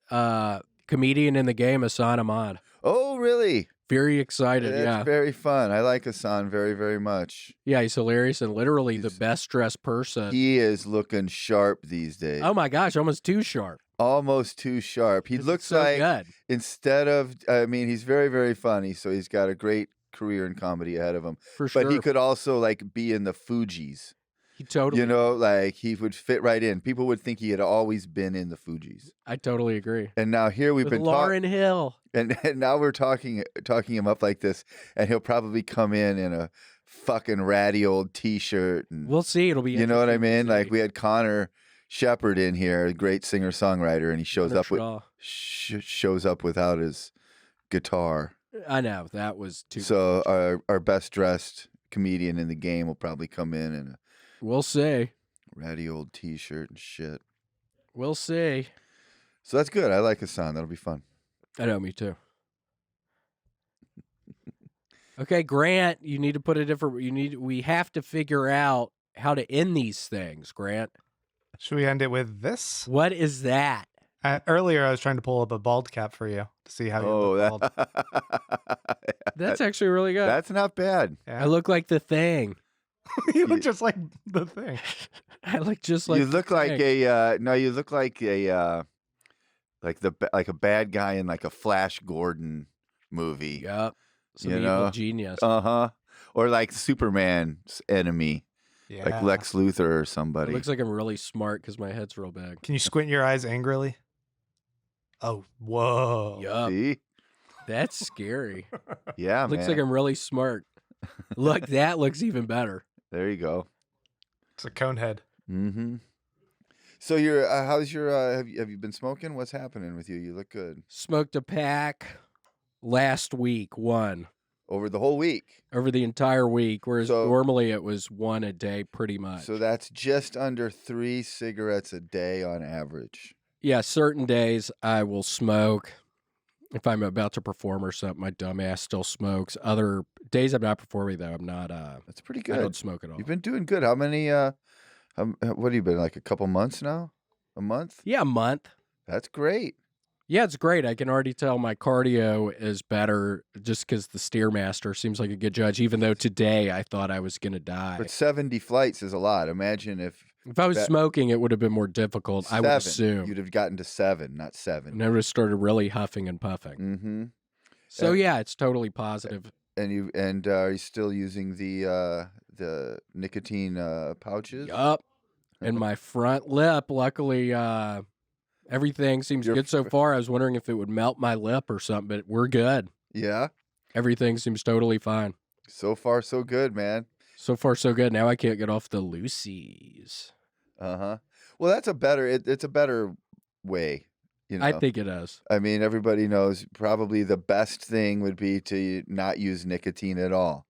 comedian in the game, Ehsan Ahmad. Oh, really? Very excited, It's very fun. I like Ehsan very, very much. Yeah, he's hilarious and literally the best dressed person. He is looking sharp these days. Oh my gosh, almost too sharp. Almost too sharp. He looks so like, good. instead of, he's very, very funny, so he's got a great career in comedy ahead of him. For sure. But he could also, be in the Fugees. He totally. He would fit right in. People would think he had always been in the Fugees. I totally agree. And now here we've been Lauryn Hill. And now we're talking him up like this, and he'll probably come in a fucking ratty old T-shirt. And, we'll see. It'll be. You know what I mean? Like we had Connor Shepard in here, a great singer-songwriter, and he shows up without his guitar. I know that was too. So our best dressed comedian in the game will probably come in we'll see. Ratty old T-shirt and shit. We'll see. So that's good. I like Ehsan. That'll be fun. I know, me too. Okay, Grant, you need to put a different. We have to figure out how to end these things, Grant. Should we end it with this? What is that? Earlier, I was trying to pull up a bald cap for you to see how you look bald. That's actually really good. That's not bad. Yeah. I look like the Thing. You look just like the Thing. I look just like. You look like a no. You look like a like a bad guy in like a Flash Gordon movie. Yep. Some evil genius. Or like Superman's enemy. Yeah. Like Lex Luthor or somebody. It looks like I'm really smart because my head's real big. Can you squint your eyes angrily? Oh, whoa. Yup. See? That's scary. Yeah, man. Looks like I'm really smart. Look, that looks even better. There you go. It's a cone head. Mm-hmm. So you're how's your have you been smoking? What's happening with you? You look good. Smoked a pack last week, one Over the whole week. over the entire week, whereas So- normally it was one a day, pretty much. So that's just under 3 cigarettes a day on average. Yeah, certain days I will smoke. If I'm about to perform or something, my dumb ass still smokes. Other days I'm not performing, though, I'm not. That's pretty I don't good. smoke at all. You've been doing good. How many what have you been, like a couple months now? A month? Yeah, a month. That's great. Yeah, it's great. I can already tell my cardio is better just because the Steermaster seems like a good judge, even though today I thought I was going to die. But 70 flights is a lot. Imagine if If I was that- smoking, it would have been more difficult, I would 7, assume. you'd have gotten to 7, not 7. And I would have started really huffing and puffing. Mm-hmm. So, And- yeah, it's totally positive. And are you still using the nicotine pouches? Yup. And my front lip, luckily, everything seems Your good so fr- far. I was wondering if it would melt my lip or something, but we're good. Yeah. Everything seems totally fine. So far, so good, man. So far, so good. Now I can't get off the Lucy's. Uh-huh. Well, that's a better. It's a better way. You know. I think it is. I mean, everybody knows probably the best thing would be to not use nicotine at all.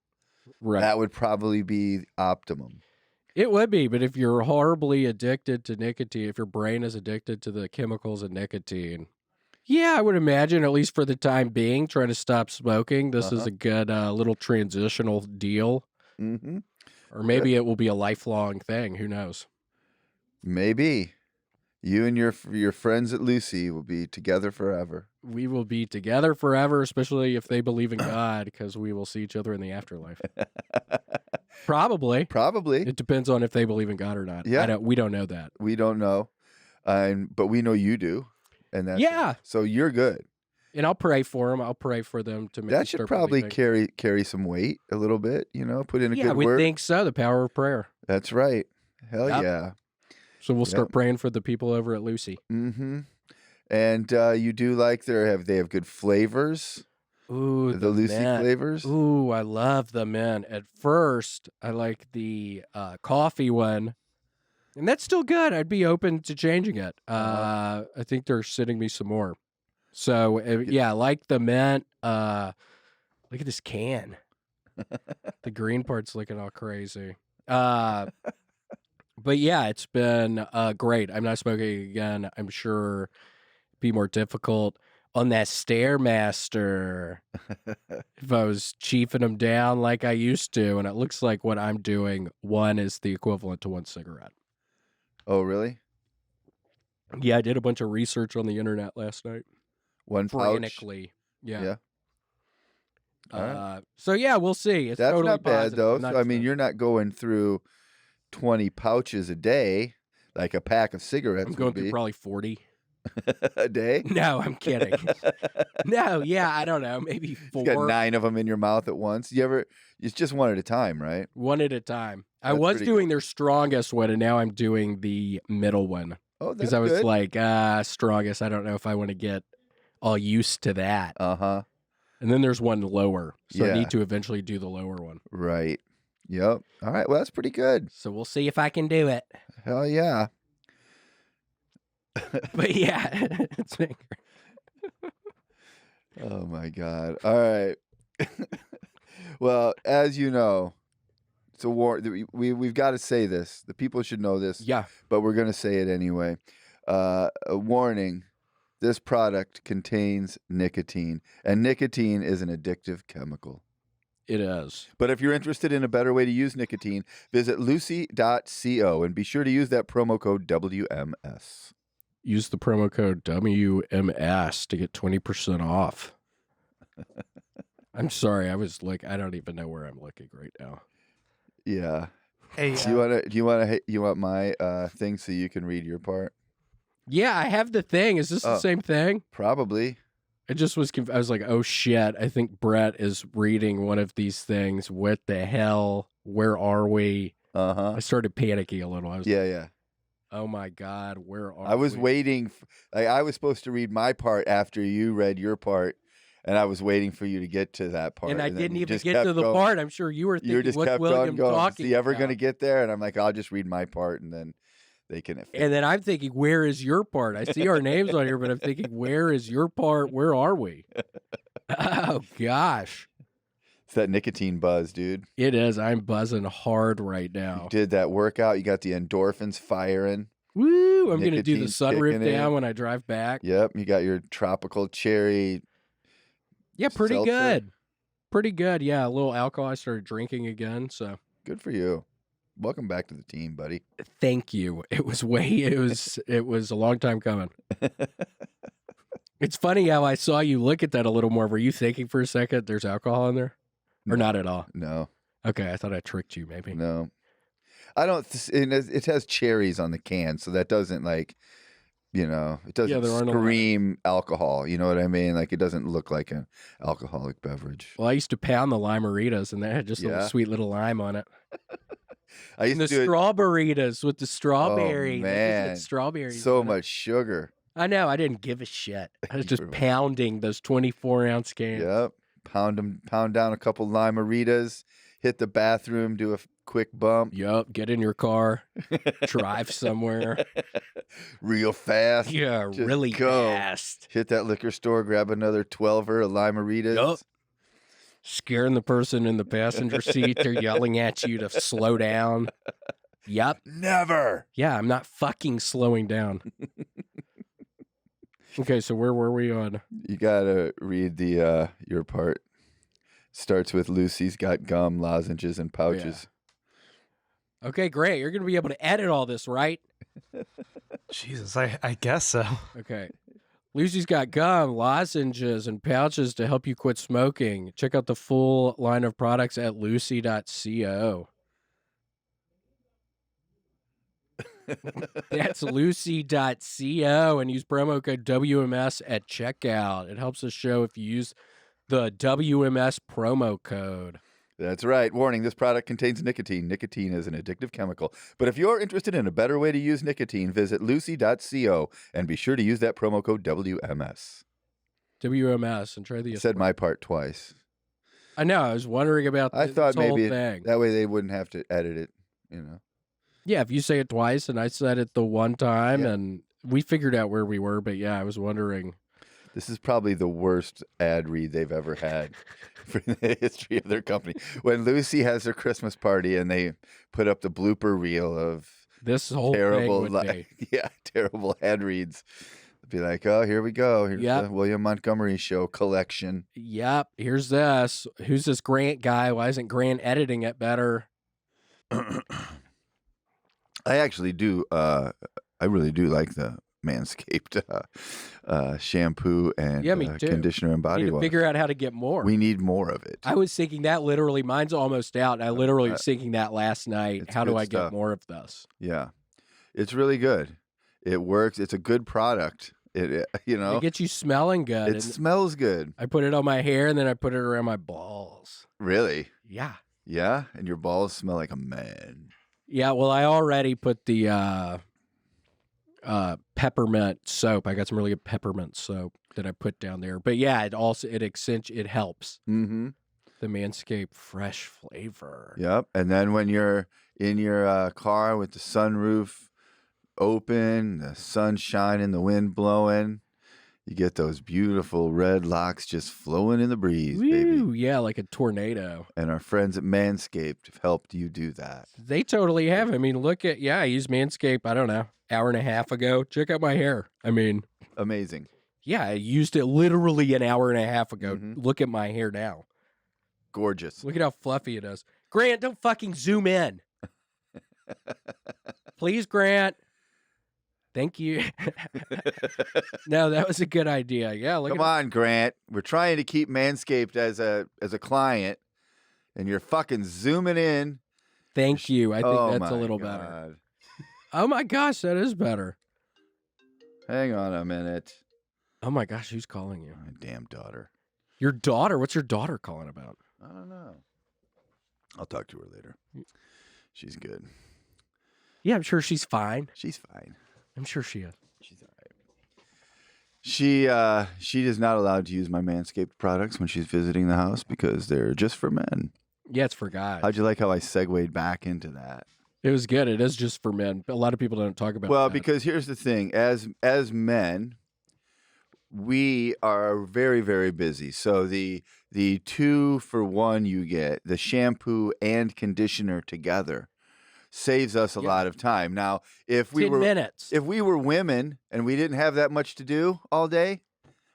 Right. That would probably be optimum. It would be, but if you're horribly addicted to nicotine, if your brain is addicted to the chemicals of nicotine, yeah, I would imagine, at least for the time being, trying to stop smoking, this is Uh-huh. a good little transitional deal. Mm-hmm. Or maybe it will be a lifelong thing. Who knows? Maybe you and your friends at Lucy will be together forever. We will be together forever, especially if they believe in God, because we will see each other in the afterlife. Probably. Probably. It depends on if they believe in God or not. Yeah. We don't know that. We don't know, but we know you do, and that's Yeah. So you're good. And I'll pray for them. I'll pray for them to make That them should start probably believing. carry some weight a little bit. Put in a Yeah, good I would word. think so. The power of prayer. That's right. Hell Yep. yeah. So we'll Yep. start praying for the people over at Lucy. Mm-hmm. And you do like they have good flavors. Ooh, The Lucy mint. flavors. Ooh, I love the mint. At first, I like the coffee one, and that's still good. I'd be open to changing it. Uh-huh. I think they're sending me some more. So yeah, I like the mint. Look at this can. The green part's looking all crazy. But yeah, it's been great. I'm not smoking again. I'm sure it'd be more difficult on that Stairmaster if I was chiefing them down like I used to. And it looks like what I'm doing, one is the equivalent to one cigarette. Oh, really? Yeah, I did a bunch of research on the internet last night. One pouch. Frantically. Yeah. Yeah. All right. So yeah, we'll see. It's That's totally not bad positive. though. I'm not So, I mean, sure. you're not going through 20 pouches a day like a pack of cigarettes I'm going would through be probably 40. a day. No, I'm kidding. No, yeah, I don't know. Maybe You got 4. 9 of them in your mouth at once. It's just one at a time, right? One at a time. I That's was pretty doing their strongest one, and now I'm doing the middle one. Oh, that's Because I was good. like, strongest. I don't know if I want to get all used to that. Uh-huh. And then there's one lower. So I Yeah. need to eventually do the lower one. Right. Yep. All right. Well, that's pretty good. So we'll see if I can do it. Hell yeah. But yeah, it's been great. Oh my God. All right. Well, as you know, it's a war. We've got to say this. The people should know this, Yeah. but we're going to say it anyway. A warning. This product contains nicotine, and nicotine is an addictive chemical. It is. But if you're interested in a better way to use nicotine, visit lucy.co and be sure to use that promo code WMS. Use the promo code WMS to get 20% off. I'm sorry. I was like, I don't even know where I'm looking right now. Yeah. Hey, Do you want my thing so you can read your part? Yeah, I have the thing. Is this the Oh. same thing? Probably. I just was I was like, oh shit, I think Brett is reading one of these things. What the hell? Where are we? Uh-huh. I started panicking a little. I was Yeah, like, yeah. oh my God, where are we? I was waiting. I was supposed to read my part after you read your part, and I was waiting for you to get to that part. And I then didn't you even just get kept to the going. part. I'm sure you were You thinking, just what's kept William on going. Is talking he ever about? going to get there? And I'm like, I'll just read my part, and then They can. And then I'm thinking, where is your part? I see our names on here, but I'm thinking, where is your part? Where are we? Oh, gosh. It's that nicotine buzz, dude. It is. I'm buzzing hard right now. You did that workout. You got the endorphins firing. Woo! I'm going to do the Nicotine's sunroof kicking in. down when I drive back. Yep. You got your tropical cherry. Yeah, pretty seltzer. good. Pretty good. Yeah, a little alcohol. I started drinking again, so. Good for you. Welcome back to the team, buddy. Thank you. It was a long time coming. It's funny how I saw you look at that a little more. Were you thinking for a second there's alcohol in there? Or not at all? No. Okay, I thought I tricked you maybe. No. I don't. It has cherries on the can, so that doesn't it doesn't scream alcohol. You know what I mean? Like it doesn't look like an alcoholic beverage. Well, I used to pound the limeritas, and they had just a little sweet little lime on it. I used and to do the strawberries with the strawberry. Oh, man. Strawberries. So much sugar. I know. I didn't give a shit. I was just pounding those 24-ounce cans. Yep. Pound down a couple limeritas, hit the bathroom, do a quick bump. Yep. Get in your car, drive somewhere. Real fast. Yeah, Just really go. fast. Hit that liquor store, grab another 12er of limeritas. Yep. Scaring the person in the passenger seat. They're yelling at you to slow down. Yep. Never. Yeah, I'm not fucking slowing down. Okay, so where were we on? You gotta read the your part. Starts with Lucy's got gum, lozenges, and pouches. Yeah. Okay, great. You're gonna be able to edit all this, right? Jesus, I guess so. Okay. Lucy's got gum, lozenges, and pouches to help you quit smoking. Check out the full line of products at lucy.co. That's lucy.co, and use promo code WMS at checkout. It helps the show if you use the WMS promo code. That's right. Warning, this product contains nicotine. Nicotine is an addictive chemical. But if you're interested in a better way to use nicotine, visit lucy.co and be sure to use that promo code WMS. WMS and try the... I said my part twice. I know. I was wondering about I thought this whole maybe thing. that way they wouldn't have to edit it, you know. Yeah, if you say it twice and I said it the one time Yeah. and we figured out where we were, but yeah, I was wondering. This is probably the worst ad read they've ever had for the history of their company. When Lucy has her Christmas party and they put up the blooper reel of This whole terrible, thing would be. terrible ad reads. Be like, oh, here we go. Here's Yep. the William Montgomery Show collection. Yep, here's this. Who's this Grant guy? Why isn't Grant editing it better? I actually do. I really do like the Manscaped shampoo and Yeah, me too. conditioner and I body need to wash. figure out how to get more. We need more of it. I was thinking that literally. Mine's almost out. I literally was thinking that last night. it's How do good I stuff. get more of this? Yeah, it's really good. It works. It's a good product. It It gets you smelling good. it and smells good. I put it on my hair and then I put it around my balls. Really? Yeah. Yeah, and your balls smell like a man. Yeah, well, I already put the peppermint soap. I got some really good peppermint soap that I put down there. But yeah, it helps. Mm-hmm. The Manscaped fresh flavor. Yep. And then when you're in your car with the sunroof open, the sun shining, the wind blowing, you get those beautiful red locks just flowing in the breeze, baby. Woo, yeah, like a tornado. And our friends at Manscaped have helped you do that. They totally have. I mean, I used Manscaped, I don't know, hour and a half ago. Check out my hair. I mean, Amazing. yeah, I used it literally an hour and a half ago. Mhm. Look at my hair now. Gorgeous. Look at how fluffy it is. Grant, don't fucking zoom in. Please, Grant. Thank you. No, that was a good idea. Yeah, look Come at on, Grant. We're trying to keep Manscaped as a client, and you're fucking zooming in. Thank you. I think Oh that's a my little better. God. Oh my gosh, that is better. Hang on a minute. Oh my gosh, who's calling you? My damn daughter. Your daughter? What's your daughter calling about? I don't know. I'll talk to her later. She's good. Yeah, I'm sure she's fine. She's fine. I'm sure she is. She's all right. She is not allowed to use my Manscaped products when she's visiting the house because they're just for men. Yeah, it's for guys. How'd you like how I segued back into that? It was good. It is just for men. A lot of people don't talk about Well, that. because here's the thing: as men, we are very, very busy. So the 2-for-1 you get, the shampoo and conditioner together, saves us a lot of time. Now, if we 10 were minutes. if we were women and we didn't have that much to do all day,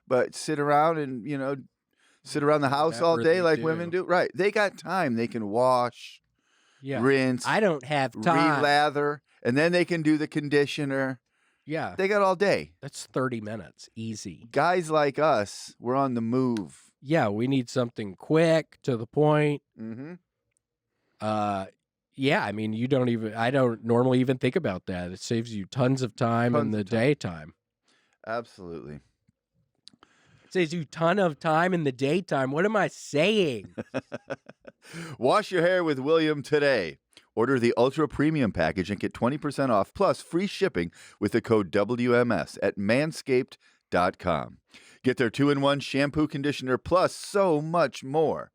but sit around and sit around the house That all day really like do. women do, right? They got time. They can wash, rinse, I don't have time. re-lather, and then they can do the conditioner. Yeah. They got all day. That's 30 minutes. Easy. Guys like us, we're on the move. Yeah, we need something quick, to the point. Mm-hmm. Yeah, I mean, I don't normally even think about that. It saves you tons of time in the daytime. Absolutely. It saves you ton of time in the daytime. What am I saying? Wash your hair with William today. Order the Ultra Premium package and get 20% off plus free shipping with the code WMS at manscaped.com. Get their 2-in-1 shampoo, conditioner, plus so much more.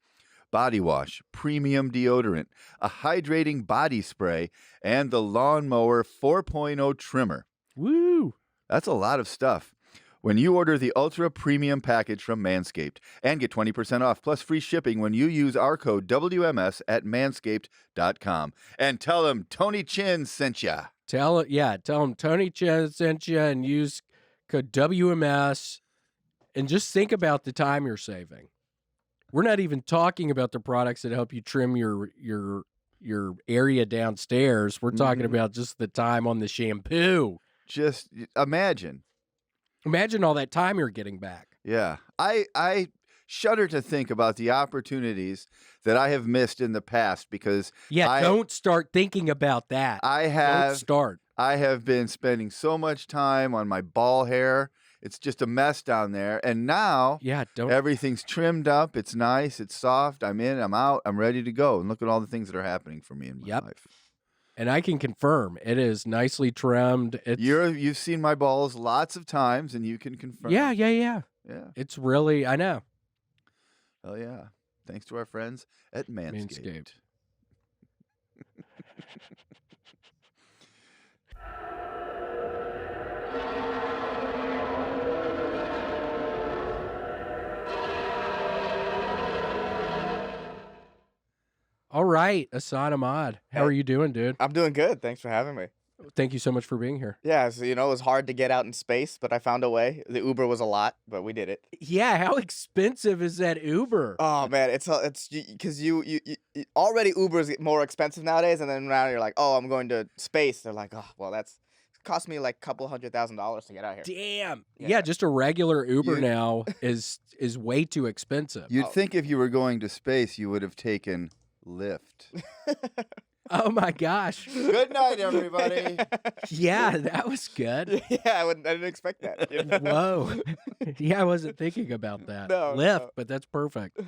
Body wash, premium deodorant, a hydrating body spray, and the Lawnmower 4.0 trimmer. Woo! That's a lot of stuff. When you order the Ultra Premium package from Manscaped and get 20% off plus free shipping when you use our code WMS at manscaped.com. And tell them Tony Chin sent ya. Tell them Tony Chen sent you and use code WMS and just think about the time you're saving. We're not even talking about the products that help you trim your area downstairs. We're talking about just the time on the shampoo. Just imagine. Imagine all that time you're getting back. Yeah. I shudder to think about the opportunities that I have missed in the past because don't start thinking about that. Don't start. I have been spending so much time on my ball hair. It's just a mess down there. And now everything's trimmed up. It's nice. It's soft. I'm in. I'm out. I'm ready to go. And look at all the things that are happening for me in my life. And I can confirm it is nicely trimmed. You've seen my balls lots of times, and you can confirm. Yeah. It's really, I know. Oh, yeah. Thanks to our friends at Manscaped. All right, Ehsan Ahmad. How are you doing, dude? I'm doing good. Thanks for having me. Thank you so much for being here. Yeah, so, it was hard to get out in space, but I found a way. The Uber was a lot, but we did it. Yeah, how expensive is that Uber? Oh man, it's because you already Uber's more expensive nowadays, and then now you're like, oh, I'm going to space. They're like, oh, well, that's cost me like a couple $100,000 to get out here. Damn. Yeah, just a regular Uber now is way too expensive. You'd think if you were going to space, you would have taken Lyft. Oh my gosh. Good night, everybody. Yeah, that was good. Yeah, I didn't expect that. Whoa. Yeah, I wasn't thinking about that. No, Lyft, no. but that's perfect.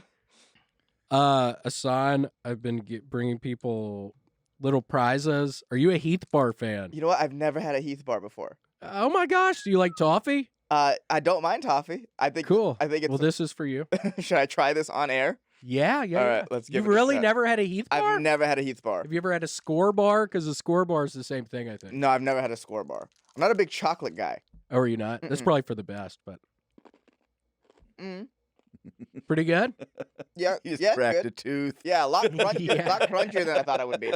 Ehsan, I've been bringing people little prizes. Are you a Heath Bar fan? You know what? I've never had a Heath Bar before. Oh my gosh, do you like toffee? I don't mind toffee. I think cool. I think it's. Well, this is for you. Should I try this on air? Yeah. All right, let's give You it a really shot. never had a Heath Bar? I've never had a Heath Bar. Have you ever had a Score Bar? Because a Score Bar is the same thing, I think. No, I've never had a Score Bar. I'm not a big chocolate guy. Oh, are you not? That's probably for the best, but pretty good. Yeah, You just yeah, cracked good. a tooth. Yeah, a lot crunchier, Yeah. a lot crunchier than I thought it would be.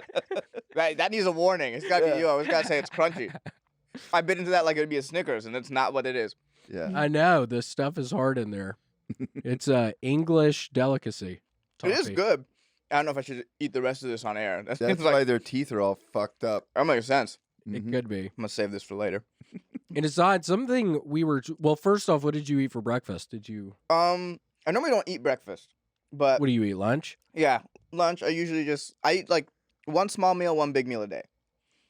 That needs a warning. It's gotta be you. I always gotta say it's crunchy. I bit into that like it'd be a Snickers, and it's not what it is. Yeah. I know. This stuff is hard in there. It's a English delicacy. It is Toffee. good. I don't know if I should eat the rest of this on air. That That's seems why like their teeth are all fucked up. that makes sense. It could be. I'm gonna save this for later. And it's odd. Something we were. Well, first off, what did you eat for breakfast? Did you? I normally don't eat breakfast, but What do you eat? Lunch? yeah, lunch. I eat like one small meal, one big meal a day.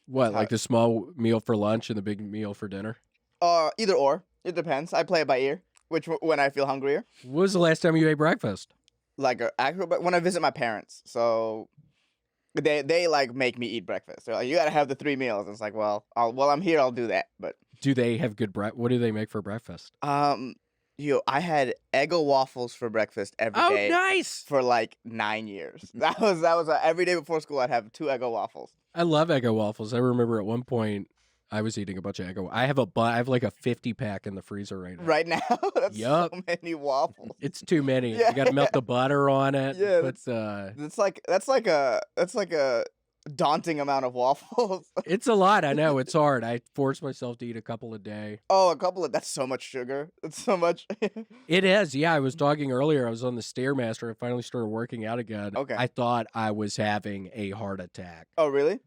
What, like the small meal for lunch and the big meal for dinner? Either or. It depends. I play it by ear. When I feel hungrier. When was the last time you ate breakfast? Like when I visit my parents, so they like make me eat breakfast. They're like, you gotta have the 3 meals. It's like, well, I'm here, I'll do that. But Do they have good What do they make for breakfast? I had Eggo waffles for breakfast every day Oh, nice. for like 9 years. That was every day before school. I'd have 2 Eggo waffles. I love Eggo waffles. I remember at one point I was eating a bunch of Eggo. I have like a 50 pack in the freezer right now. Right now, that's Yup. so many waffles. It's too many. Yeah, You got to melt the butter on it. Yeah, Put that's like a daunting amount of waffles. It's a lot. I know it's hard. I force myself to eat a couple a day. Oh, a couple of that's so much sugar. That's so much. It is. Yeah, I was talking earlier. I was on the Stairmaster. I finally started working out again. Okay. I thought I was having a heart attack. Oh, really?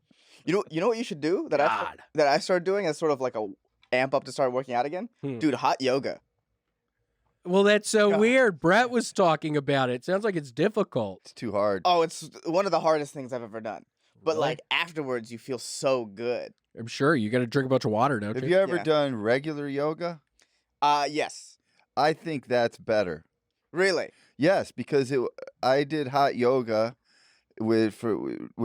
You know what you should do that God. I started doing as sort of like a amp up to start working out again? Dude, hot yoga. Well, that's so God. weird. Brett was talking about it. Sounds like it's difficult. It's too hard. Oh, it's one of the hardest things I've ever done. But Really? like afterwards, you feel so good. I'm sure you got to drink a bunch of water, don't Have you? you ever Yeah. done regular yoga? Yes. I think that's better. Really? Yes, because I did hot yoga with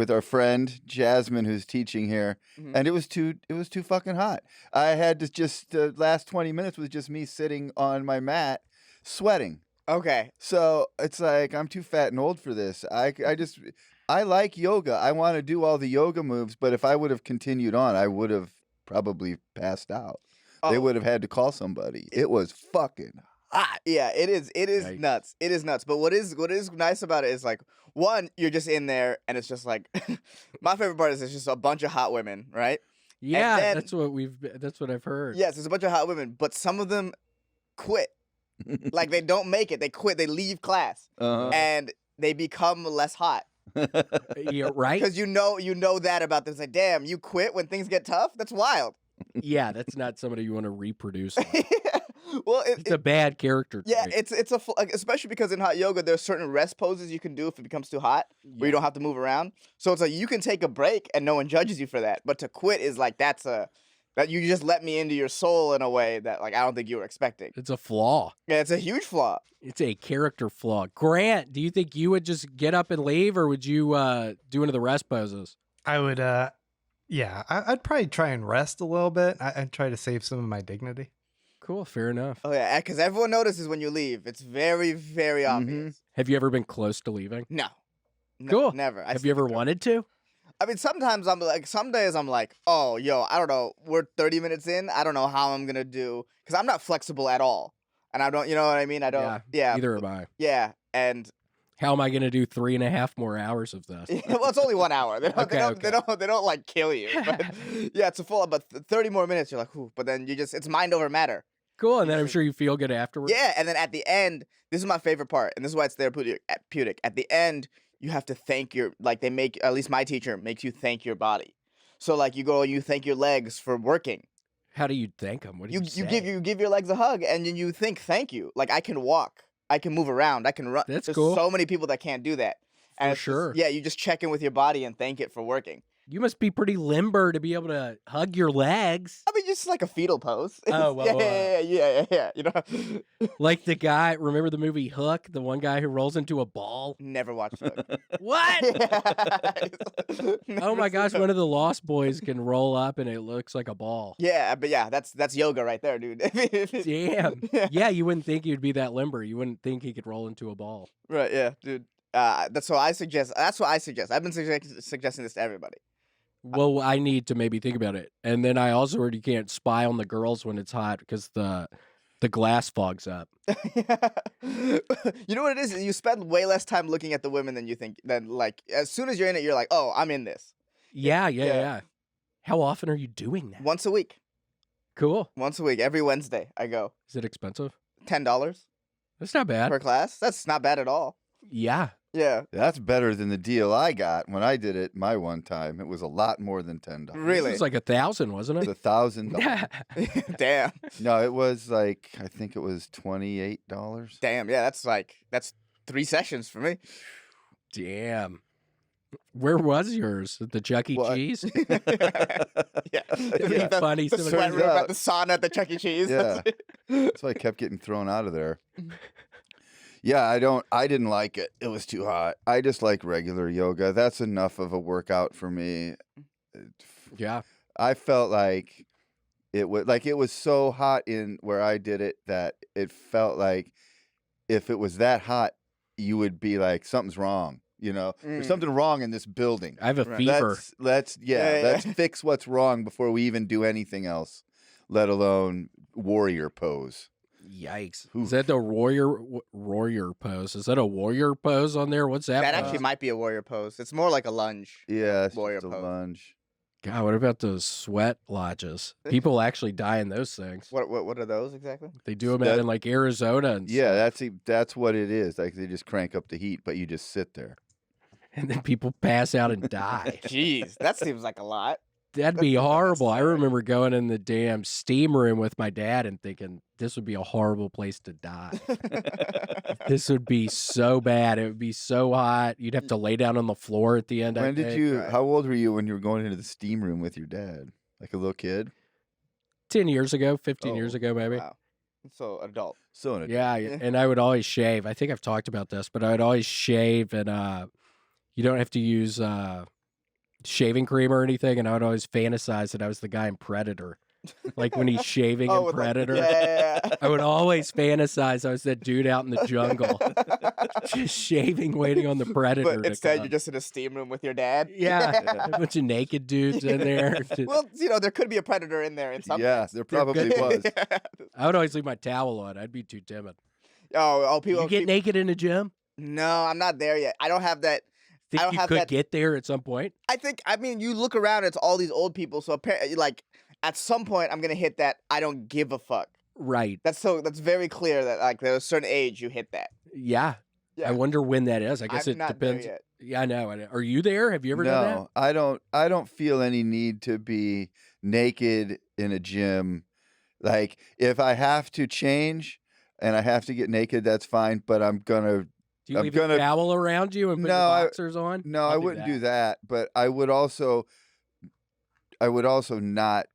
our friend Jasmine, who's teaching here, Mhm. and it was too fucking hot. I had to just the last 20 minutes was just me sitting on my mat, sweating. Okay. So it's like I'm too fat and old for this. I like yoga. I want to do all the yoga moves, but if I would have continued on, I would have probably passed out. They Oh, would have had to call somebody. It was fucking hot. yeah, it is. It is Yikes. nuts. It is nuts. But what is nice about it is like one, you're just in there, and it's just like my favorite part is it's just a bunch of hot women, right? Yeah, then- that's what I've heard. Yes, there's a bunch of hot women, but some of them quit. Like they don't make it. They quit. They leave class, Uh-huh. and they become less hot Yeah, right? because you know that about them. It's like, damn, you quit when things get tough. That's wild. Yeah, that's not somebody you want to reproduce. Well, It's a bad character yeah, trait. it's like, especially because in hot yoga there's certain rest poses you can do if it becomes too hot, where you don't have to move around. So it's like you can take a break and no one judges you for that. But to quit is like that you just let me into your soul in a way that like I don't think you were expecting. It's a flaw. Yeah, it's a huge flaw. It's a character flaw. Grant, do you think you would just get up and leave, or would you do one of the rest poses? I would, yeah, I'd probably try and rest a little bit. I'd try to save some of my dignity. Cool, fair enough. Oh yeah, because everyone notices when you leave. It's very, very obvious. Have you ever been close to leaving? No. Cool. Never. Have you ever wanted to? I mean, sometimes I'm like, some days I'm like, oh, yo, I don't know. We're 30 minutes in. I don't know how I'm gonna do because I'm not flexible at all, and I don't. You know what I mean? I don't. Yeah. Neither am I. Yeah, and How am I going to do 3.5 more hours of this? well, it's only 1 hour. They Okay. don't like kill you. But, yeah, it's a full. But 30 more minutes, you're like, whew. But then it's mind over matter. Cool, and then I'm sure you feel good afterwards. Yeah, and then at the end, this is my favorite part, and this is why it's therapeutic. At the end, you have to thank they make, at least my teacher makes you thank your body. So like you go and you thank your legs for working. How do you thank them? What do you say? You give your legs a hug, and then you think thank you. Like I can walk, I can move around, I can run. That's There's cool. so many people that can't do that. And For it's just- sure. yeah, you just check in with your body and thank it for working. You must be pretty limber to be able to hug your legs. I mean, just like a fetal pose. Oh, well, yeah. You know, Like the guy, remember the movie Hook? The one guy who rolls into a ball? never watched Hook. What? Oh Never my seen gosh, Hook. one of the Lost Boys can roll up and it looks like a ball. Yeah, but yeah, that's yoga right there, dude. Damn. Yeah, you wouldn't think he'd be that limber. You wouldn't think he could roll into a ball. Right, yeah, dude. That's what I suggest. I've been suggesting this to everybody. Well, I need to maybe think about it. And then I also heard you can't spy on the girls when it's hot because the glass fogs up. You know what it is? You spend way less time looking at the women than you think. Then, like, as soon as you're in it, you're like, oh, I'm in this. Yeah. How often are you doing that? Once a week. Cool. Once a week. Every Wednesday, I go. Is it expensive? $10 That's not bad. per class. That's not bad at all. Yeah. Yeah. That's better than the deal I got when I did it my one time. It was a lot more than $10. Really? It was like 1,000, wasn't It it? was $1,000. Damn. No, it was like I think it was $28. Damn. Yeah, that's 3 sessions for me. Damn. Where was yours? At the Chuck E. What? Cheese? Yeah. It'd be funny. The somebody- sweat room out- at the sauna at the Chuck E. Cheese. Yeah. That's why I kept getting thrown out of there. Yeah, I didn't like it. It was too hot. I just like regular yoga. That's enough of a workout for me. Yeah. I felt like it was so hot in where I did it that it felt like if it was that hot, you would be like something's wrong. You know, there's something wrong in this building. I have a Right. fever. Let's Yeah. fix what's wrong before we even do anything else, let alone warrior pose. Yikes. Oof. Is that the warrior pose? Is that a warrior pose on there? What's that? That pose? actually might be a warrior pose. It's more like a lunge. Yeah, it's Warrior just a pose. lunge. God, what about those sweat lodges? People actually die in those things. What are those exactly? They do them That- out in like Arizona and Yeah, stuff. that's what it is. Like they just crank up the heat, but you just sit there. And then people pass out and die. Jeez, that seems like a lot. That'd be That's horrible. I unnecessary. remember going in the damn steam room with my dad and thinking this would be a horrible place to die. This would be so bad. It would be so hot. You'd have to lay down on the floor at the end. I When did think. you? Right. How old were you when you were going into the steam room with your dad? Like a little kid? 10 years ago, 15 years Oh, ago, maybe. Wow. So adult. So an Yeah, and I would always shave. I think I've talked about this, but I would always shave, and you don't have to use shaving cream or anything. And I would always fantasize that I was the guy in Predator, like when he's shaving in with, like, Predator. yeah. I would always fantasize I was that dude out in the jungle, just shaving, waiting on the predator. But to instead, come. you're just in a steam room with your dad. Yeah, a bunch of naked dudes in there. Well, there could be a predator in there in some. Yeah, there probably was. I would always leave my towel on. I'd be too timid. People You get naked in the gym? No, I'm not there yet. I don't have that. Think don't you have could that- get there at some point? I mean, you look around, it's all these old people. So apparently, like, at some point, I'm gonna hit that. I don't give a fuck. Right. That's very clear that like there's a certain age you hit that. Yeah. Yeah. I wonder when that is. I guess I'm it not depends. there yet. Yeah, I know. Are you there? Have you ever done that? No, I don't. I don't feel any need to be naked in a gym. Like if I have to change and I have to get naked, that's fine. But I'm gonna. Do you I'm leave gonna- a towel around you and put No, your I- boxers on? No, I'll I wouldn't do that. But I would also not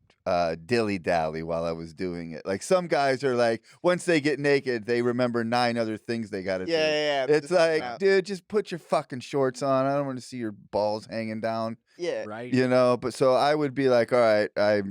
dilly dally while I was doing it. Like some guys are like, once they get naked, they remember 9 other things they got to do. Yeah. It's just like, out. dude, just put your fucking shorts on. I don't want to see your balls hanging down. Yeah. Right. You know, but so I would be like, all right, I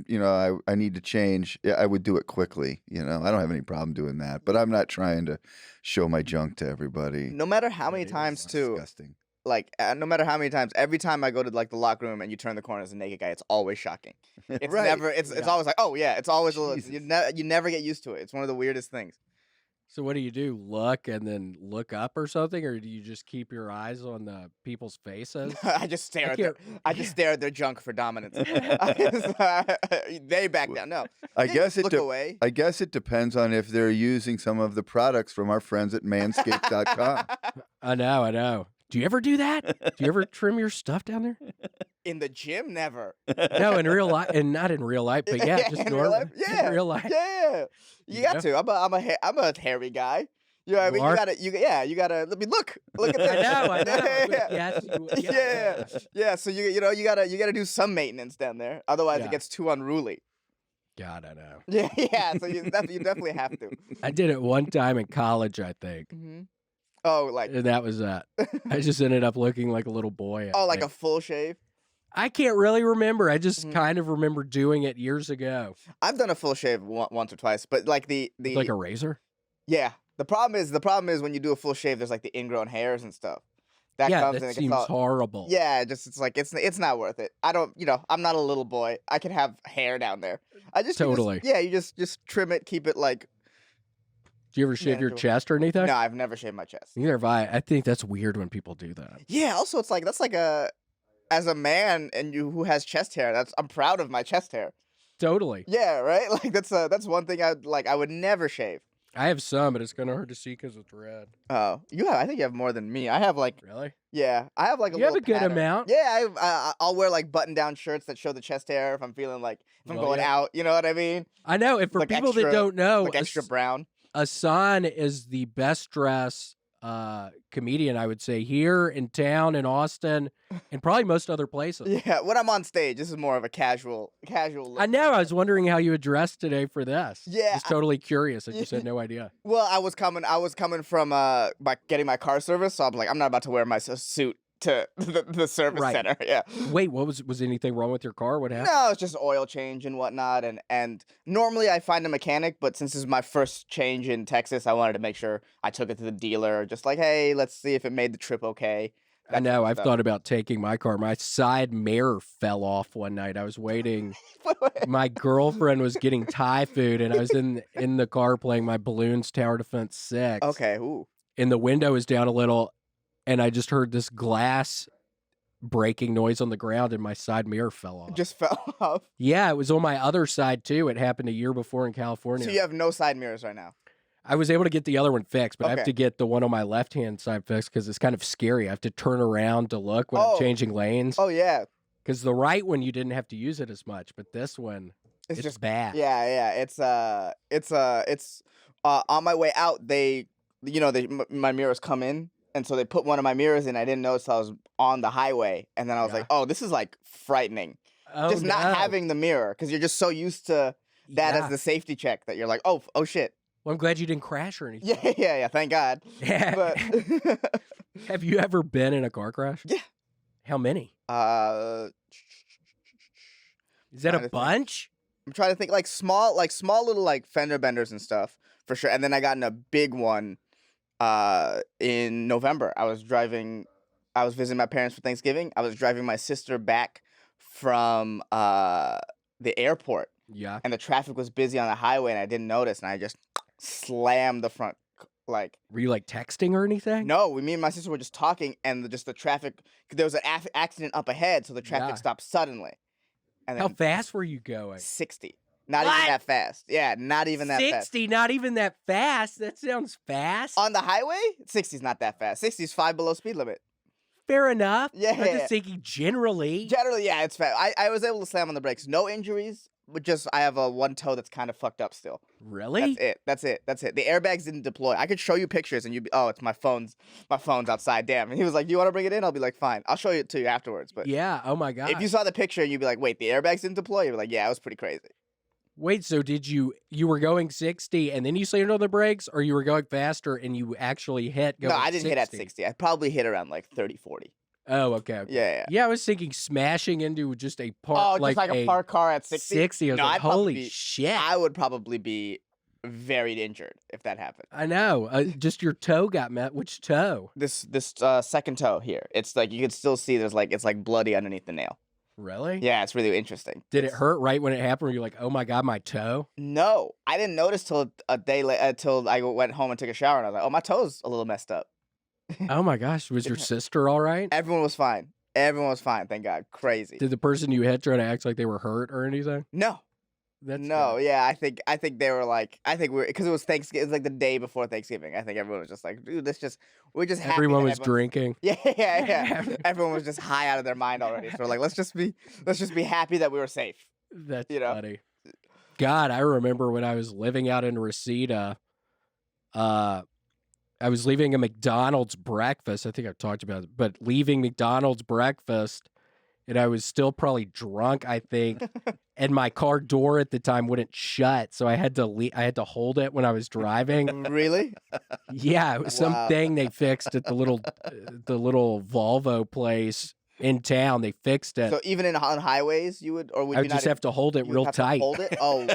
need to change. Yeah, I would do it quickly. You know, I don't have any problem doing that, but I'm not trying to show my junk to everybody. No matter how many It is times, It's too. disgusting. Like, no matter how many times, every time I go to like the locker room and you turn the corner as a naked guy, it's always shocking. It's Right. never. It's Yeah. always like, oh yeah, it's always a little. Jesus. You never get used to it. It's one of the weirdest things. So what do? Look and then look up or something, or do you just keep your eyes on the people's faces? I just stare at their. can't- I just stare at their junk for dominance. They back down. No, I Yeah, guess you it. look away. I guess it depends on if they're using some of the products from our friends at Manscaped.com. I know. Do you ever do that? Do you ever trim your stuff down there? In the gym, never. No, in real life, and not in real life, but yeah, just In real normal. life? Yeah. In real life. Yeah, you Yeah. got to. I'm a hairy guy. You know what I You mean? are? You gotta. Let me look. Look at I this. know. Yeah. Yes, Yeah. So you gotta do some maintenance down there. Otherwise, Yeah. it gets too unruly. God, I know. Yeah. So you definitely have to. I did it one time in college, I think, Mm-hmm. Oh, like and that was that. I just ended up looking like a little boy. I like a think. full shave. I can't really remember. I just Mhm. kind of remember doing it years ago. I've done a full shave once or twice, but like the Like a razor. yeah. The problem is when you do a full shave, there's like the ingrown hairs and stuff. That Yeah, comes that and it gets seems all, horrible. Yeah, it's like it's not worth it. I don't, I'm not a little boy. I can have hair down there. I just Totally. you just trim it, keep it like. Do you ever shave your Manageable. chest or anything? No, I've never shaved my chest. Neither have I. I think that's weird when people do that. Yeah. Also, it's like that's like as a man and you who has chest hair. I'm proud of my chest hair. Totally. Yeah. Right. Like that's one thing I would never shave. I have some, but it's kind of hard to see because it's red. Oh, I think you have more than me. I have like. Really? Yeah, I have like a You have little a good pattern. amount. Yeah, I'll wear like button-down shirts that show the chest hair if I'm feeling like if I'm Well, going yeah. out. You know what I mean? I know. And for Like people that extra- don't know, Like extra brown. Ehsan is the best dressed comedian, I would say, here in town, in Austin, and probably most other places. Yeah, when I'm on stage, this is more of a casual look. I know. I was wondering how you would dress today for this. Yeah, Just totally curious. I just had no idea. Well, I was coming from by getting my car service, so I'm like, I'm not about to wear my suit to the service Right. center. Yeah. Wait, was anything wrong with your car? What happened? No, it's just oil change and whatnot, and normally I find a mechanic, but since this is my first change in Texas, I wanted to make sure I took it to the dealer, just like, hey, let's see if it made the trip okay. I know. I've thought about taking my car. My side mirror fell off one night. I was waiting. My girlfriend was getting Thai food, and I was in the car playing my Balloons Tower Defense 6. Okay. Ooh. And the window was down a little, and I just heard this glass breaking noise on the ground, and my side mirror fell off. It just fell off. Yeah, it was on my other side, too. It happened a year before in California. So you have no side mirrors right now? I was able to get the other one fixed, but I have Okay. to get the one on my left-hand side fixed because it's kind of scary. I have to turn around to look when I'm changing lanes. Oh, yeah. Because the right one, you didn't have to use it as much, but this one, it's just bad. Yeah. It's on my way out, my mirrors come in. And so they put one of my mirrors in. I didn't notice I was on the highway. And then I was like, oh, this is like frightening. Oh, Just not having the mirror because you're just so used to that as the safety check that you're like, oh shit. Well, I'm glad you didn't crash or anything. Yeah. Thank God. But Have you ever been in a car crash? Yeah. How many? Is that a bunch? I'm trying to think like small little like fender benders and stuff for sure. And then I got in a big one in November. I was visiting my parents for Thanksgiving. I was driving my sister back from the airport. Yeah. And the traffic was busy on the highway and I didn't notice and I just slammed the front like. Were you like texting or anything? No, me and my sister were just talking and the traffic, there was an accident up ahead, so the traffic stopped suddenly. And how fast were you going? 60. Not even that fast. Yeah, not even that fast. 60, not even that fast. That sounds fast. On the highway, 60's not that fast. 60's 5 below speed limit. Fair enough. Yeah. I'm just thinking generally. Generally, yeah, it's fast. I was able to slam on the brakes. No injuries, but just I have one toe that's kind of fucked up still. Really? That's it. The airbags didn't deploy. I could show you pictures and it's my phone's outside. Damn. And he was like, "Do you want to bring it in?" I'll be like, "Fine. I'll show it to you afterwards." But yeah. Oh my god. if you saw the picture, you'd be like, "Wait, the airbags didn't deploy?" You'd be like, "Yeah, it was pretty crazy." Wait, so did you were going 60 and then you slammed on the brakes, or you were going faster and you actually hit going No, I didn't 60? hit at 60. I probably hit around like 30, 40. Oh, okay. Yeah. I was thinking smashing into just a park. Oh, just like a parked car at 60? 60. I was like, holy shit. I would probably be very injured if that happened. I know. Just your toe got met. Which toe? This second toe here. It's like you can still see it's like bloody underneath the nail. Really? Yeah, it's really interesting. Did it hurt right when it happened? Were you like, oh my god, my toe? No, I didn't notice till a day later. Until I went home and took a shower, and I was like, oh, my toe's a little messed up. Oh my gosh, was your sister all right? Everyone was fine. Thank God. Crazy. Did the person you hit try to act like they were hurt or anything? No. That's no, good. yeah, I think they were like, because it was Thanksgiving, it was like the day before Thanksgiving. I think everyone was just like, dude, we're just happy. Everyone was drinking. Yeah. Everyone was just high out of their mind already. So we're like, let's just be happy that we were safe. That's funny. God, I remember when I was living out in Reseda, I was leaving a McDonald's breakfast. I think I've talked about it, but leaving McDonald's breakfast, and I was still probably drunk, I think. And my car door at the time wouldn't shut, so I had to hold it when I was driving. Really? Yeah, it was something they fixed at the little Volvo place in town. They fixed it. So even on highways, you would, or would I you would not just have to hold it real tight. Hold it? Oh,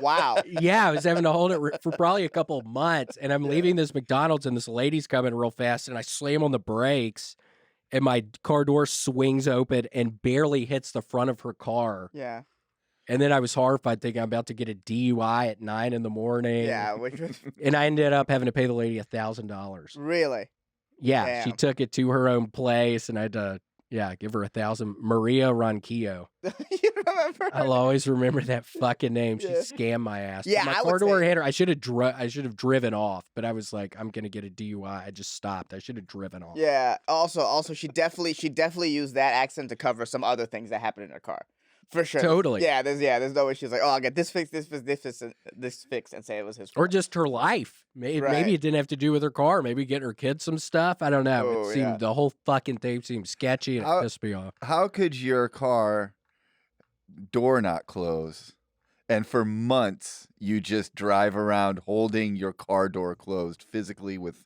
wow. Yeah, I was having to hold it for probably a couple of months, and I'm leaving this McDonald's, and this lady's coming real fast, and I slam on the brakes, and my car door swings open and barely hits the front of her car. Yeah. And then I was horrified, thinking I'm about to get a DUI at 9 a.m. Yeah, and I ended up having to pay the lady $1,000. Really? Yeah, Damn. She took it to her own place, and I had to, give her $1,000. Maria Ronquillo. You remember? I'll always remember that fucking name. She scammed my ass. Yeah, my car door hit her. I should have driven off, but I was like, I'm gonna get a DUI. I just stopped. I should have driven off. Yeah. Also, she definitely used that accent to cover some other things that happened in her car. For sure. Totally. Yeah, there's no way she's like, oh, I'll get this fixed, this fixed, and say it was his fault. Or just her life. Maybe Right. it didn't have to do with her car. Maybe getting her kids some stuff. I don't know. Oh, It seemed yeah. the whole fucking thing seemed sketchy, and it pissed me off. How could your car door not close? And for months, you just drive around holding your car door closed physically with.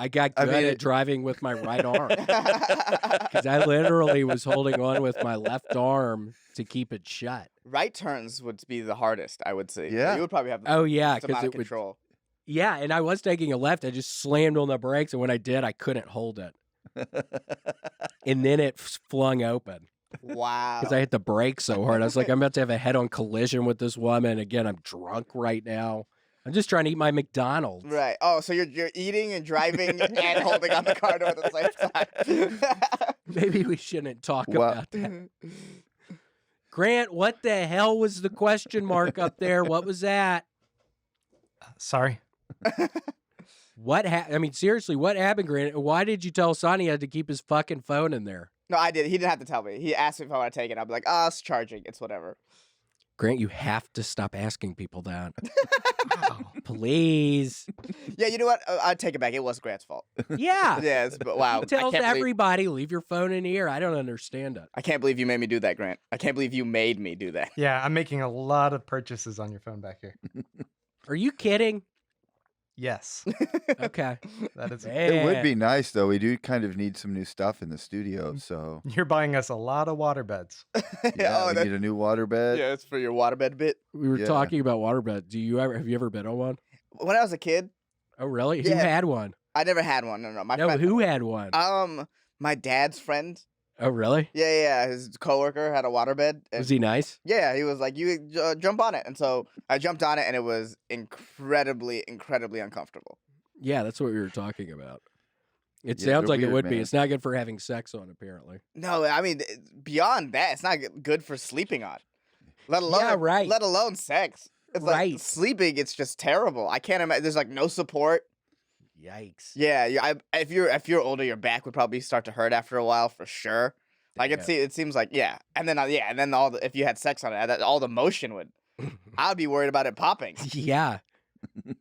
I got good at driving with my right arm because I literally was holding on with my left arm to keep it shut. Right turns would be the hardest, I would say. Yeah. You would probably have the Oh, yeah, most amount 'cause of it would- control. Yeah, and I was taking a left. I just slammed on the brakes, and when I did, I couldn't hold it. and then it flung open Wow. because I hit the brake so hard. I was like, I'm about to have a head-on collision with this woman. Again, I'm drunk right now. I'm just trying to eat my McDonald's. Right. Oh, so you're eating and driving and holding on the car door at the same time. Maybe we shouldn't talk Wow. about that. Grant, what the hell was the question mark up there? What was that? Sorry. What I mean, seriously, what happened, Grant? Why did you tell Sonny he had to keep his fucking phone in there? No, I did. He didn't have to tell me. He asked me if I want to take it. I'd be like, oh, it's charging. It's whatever. Grant, you have to stop asking people that. Please. Yeah, you know what? I'd take it back. It was Grant's fault. Yeah. Yes, but wow. He tells I can't believe, everybody, leave your phone in here. I don't understand it. I can't believe you made me do that, Grant. I can't believe you made me do that. Yeah, I'm making a lot of purchases on your phone back here. Are you kidding? Yes, Okay. that is. It would be nice though. We do kind of need some new stuff in the studio, so You're buying us a lot of water beds. yeah, Oh, we that- need a new water bed. yeah, it's for your waterbed bit. We were Yeah. talking about waterbed. Have you ever been on one? When I was a kid, Oh, really? Who Yeah. had one? I never had one. No, my No, friend. who had one? My dad's friend. Oh, really? Yeah, his coworker had a waterbed. Was he nice? Yeah, he was like, "You jump on it," and so I jumped on it, and it was incredibly uncomfortable. Yeah, that's what we were talking about. It Yeah, sounds they're like it weird, would be. man. It's not good for having sex on, apparently. No, I mean beyond that, it's not good for sleeping on. Let alone Yeah, right. Let alone sex. It's Right. like sleeping. It's just terrible. I can't imagine. There's like no support. Yikes. Yeah, if you're older, your back would probably start to hurt after a while for sure. Like Yeah. it seems like and then if you had sex on it, all the motion would. I would be worried about it popping. Yeah.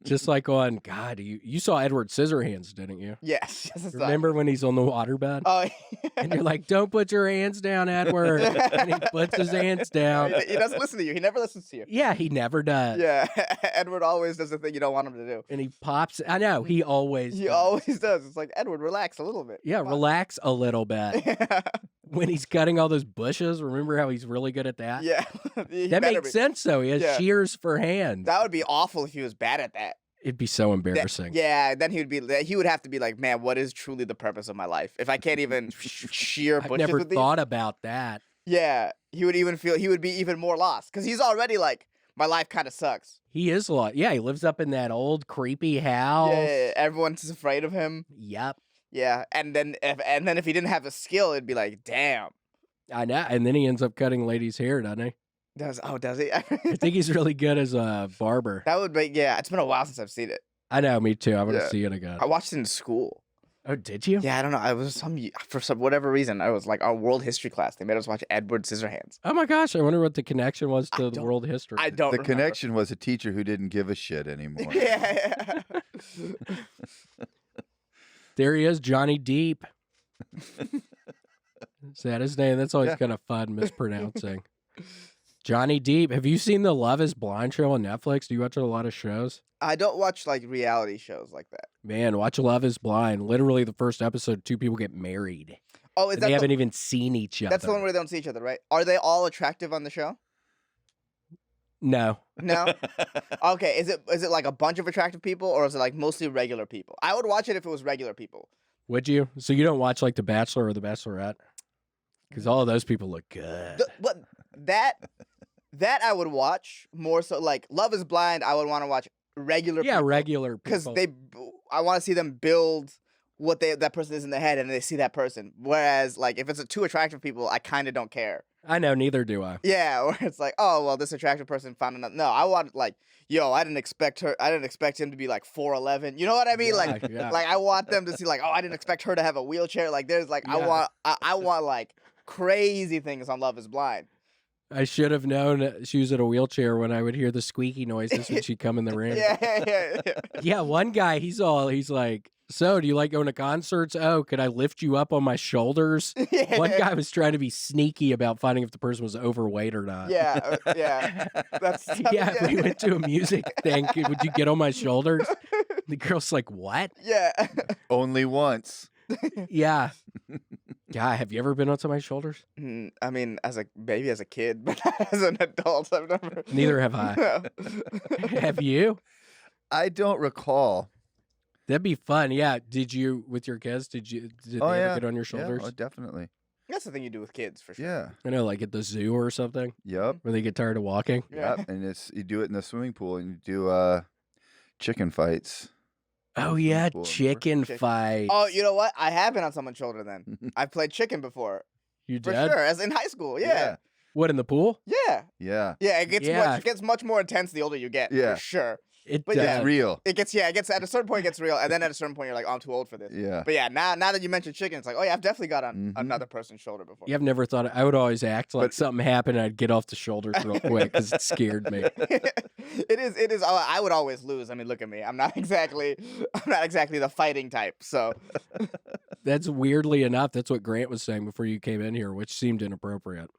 Just like on, God, you saw Edward Scissorhands, didn't you? Yes. yes, it's not- Remember when he's on the waterbed? Oh, And you're like, don't put your hands down, Edward. And he puts his hands down. he doesn't listen to you. He never listens to you. Yeah, he never does. Yeah, Edward always does the thing you don't want him to do. And he pops. I know, he always He does. always does. It's like, Edward, relax a little bit. Yeah, Come on." relax a little bit. When he's cutting all those bushes, remember how he's really good at that? Yeah. He That better makes be. sense, though. He has Yeah. shears for hands. That would be awful if he was bad at that. It'd be so That- embarrassing. yeah, then he would have to be like, man, what is truly the purpose of my life? If I can't even shear I've bushes never with these. thought about that. Yeah, he would be even more lost because he's already like, my life kind of sucks. He is a lot. Yeah, he lives up in that old creepy house. Yeah, everyone's afraid of him. Yep. Yeah, and then if he didn't have a skill, it'd be like, damn. I know. And then he ends up cutting ladies' hair, doesn't he? Does he? I think he's really good as a barber. That would be It's been a while since I've seen it. I know, me too. I want to Yeah. see it again. I watched it in school. Oh, did you? Yeah, I don't know. I was for some whatever reason. I was like our world history class. They made us watch Edward Scissorhands. Oh my gosh, I wonder what the connection was I to the don't- world history. I don't. The remember. connection was a teacher who didn't give a shit anymore. Yeah. There he is, Johnny Deep. Is that his name? That's always Yeah. kind of fun mispronouncing. Johnny Deep. Have you seen the Love is Blind show on Netflix? Do you watch a lot of shows? I don't watch like reality shows like that. Man, watch Love is Blind. Literally the first episode, two people get married. Oh, is And that they the, haven't even seen each other. that's the one where they don't see each other, right? Are they all attractive on the show? No. No. Okay. Is it like a bunch of attractive people, or is it like mostly regular people? I would watch it if it was regular people. Would you? So you don't watch like The Bachelor or The Bachelorette? Because all of those people look good. But that I would watch more so. Like Love is Blind, I would want to watch regular. Yeah, people. regular Because people. I want to see them build what that person is in their head, and they see that person. Whereas, like, if it's two attractive people, I kind of don't care. I know, neither do I. Yeah, or it's like, oh well, this attractive person found another. No, I want like, yo, I didn't expect him to be like 4'11". You know what I mean? Like, Yeah. like I want them to see like, oh, I didn't expect her to have a wheelchair. Like, there's like, Yeah. I want like crazy things on Love is Blind. I should have known that she was in a wheelchair when I would hear the squeaky noises when she'd come in the ring. Yeah. Yeah, one guy, he's like, so do you like going to concerts? Oh, could I lift you up on my shoulders? One guy was trying to be sneaky about finding if the person was overweight or not. Yeah. That's Yeah, if we went to a music thing, would you get on my shoulders? The girl's like, what? Yeah. Only once. Yeah. God, have you ever been on somebody's shoulders? I mean, maybe as a kid, but not as an adult, I've never. Neither have I. No. Have you? I don't recall. That'd be fun. Yeah. Did you with your kids? Did they ever get on your shoulders? Yeah, oh, definitely. That's the thing you do with kids for sure. Yeah. I know, like at the zoo or something, Yep. when they get tired of walking. Yeah. Yep. And you do it in the swimming pool, and you do chicken fights. Oh yeah, Cool. chicken fights. Oh, you know what? I have been on someone's shoulder then. I've played chicken before. You For did? sure. As in high school. Yeah. What, in the pool? Yeah. Yeah. Yeah. It Yeah. gets much more intense the older you get. Yeah. For sure. It But does. yeah. It's real. It gets at a certain point it gets real, and then at a certain point you're like, oh, I'm too old for this. Yeah. But yeah, now that you mentioned chicken, it's like, oh yeah, I've definitely got on Mhm. another person's shoulder before. Yeah, I've never thought. I would always act like But- something happened and I'd get off the shoulders real quick because it scared me. It is. I would always lose. I mean, look at me. I'm not exactly the fighting type. So That's weirdly enough, that's what Grant was saying before you came in here, which seemed inappropriate.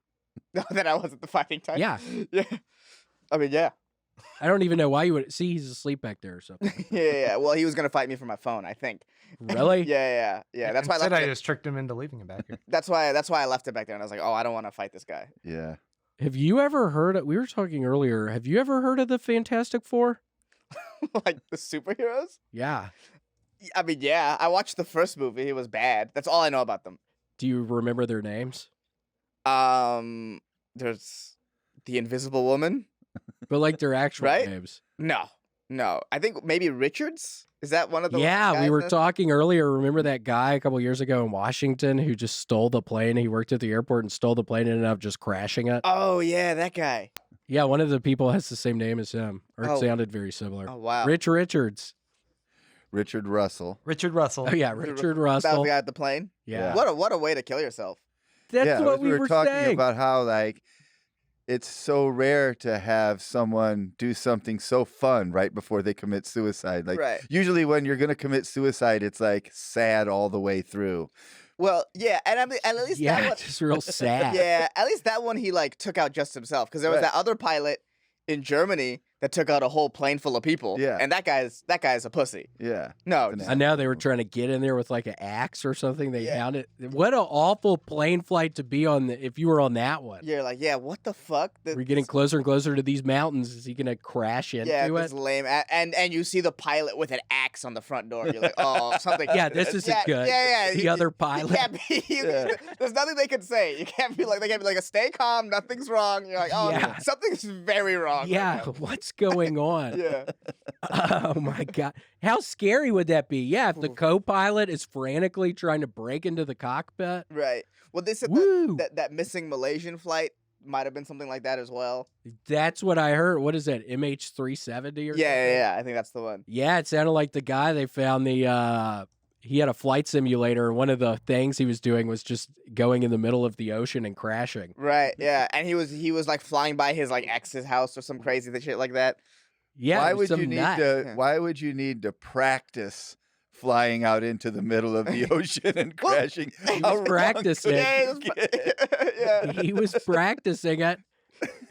that I wasn't the fighting type. Yeah. Yeah. I mean, yeah. I don't even know why you would. See, he's asleep back there or something. Yeah. Well, he was gonna fight me for my phone, I think. Really? Yeah. That's why I Instead, left I it. just tricked him into leaving it back here. That's why I left it back there, and I was like, oh, I don't want to fight this guy. Yeah. Have you ever heard of, we were talking earlier, have you ever heard of the Fantastic Four? Like the superheroes. Yeah. I mean, yeah. I watched the first movie. It was bad. That's all I know about them. Do you remember their names? There's the Invisible Woman. But like their actual Right? names. No. I think maybe Richards. Is that one of the? Yeah, guys we were that- talking earlier. Remember that guy a couple years ago in Washington who just stole the plane? He worked at the airport and stole the plane and ended up just crashing it. Oh yeah, that guy. Yeah, one of the people has the same name as him, or it Oh. sounded very similar. Oh wow. Rich Richards. Richard Russell. Richard Russell. Oh yeah, Richard Richard That was Russell. the guy at the plane. Yeah, What a way to kill yourself. that's yeah, what we were talking saying. about how like it's so rare to have someone do something so fun right before they commit suicide. Like Right. usually when you're gonna commit suicide, it's like sad all the way through. Well, yeah, and I mean, at least Yeah, that one. just real sad. Yeah, at least that one he like took out just himself because there was Right. that other pilot in Germany that took out a whole plane full of people. Yeah. and that guy's a pussy. Yeah. No, And I know they were trying to get in there with like an axe or something. They Yeah. found it. What an awful plane flight to be on if you were on that one. you're like, yeah, what the fuck? We're getting closer and closer to these mountains. Is he gonna crash into Yeah, it? this lame. And you see the pilot with an axe on the front door. You're like, oh, something. Yeah, this isn't good. Yeah. The other pilot. You can't be, Yeah. There's nothing they can say. You can't be like, they can't be like, stay calm, nothing's wrong. You're like, oh, Yeah. something's very wrong. right Yeah, now. what's going on? Yeah. Oh my god. How scary would that be? Yeah, if the Oof. co-pilot is frantically trying to break into the cockpit. Right. Well, they said Woo! that missing Malaysian flight might have been something like that as well. That's what I heard. What is that? MH370 or something? Yeah. I think that's the one. Yeah, it sounded like the guy they found he had a flight simulator, and one of the things he was doing was just going in the middle of the ocean and crashing. Right. Yeah. And he was like flying by his like ex's house or some crazy shit like that. Yeah, why it was would you some need nut. to Yeah. why would you need to practice flying out into the middle of the ocean and Well, crashing? he How was wrong practicing. could Yeah. you get? Yeah. He was practicing it.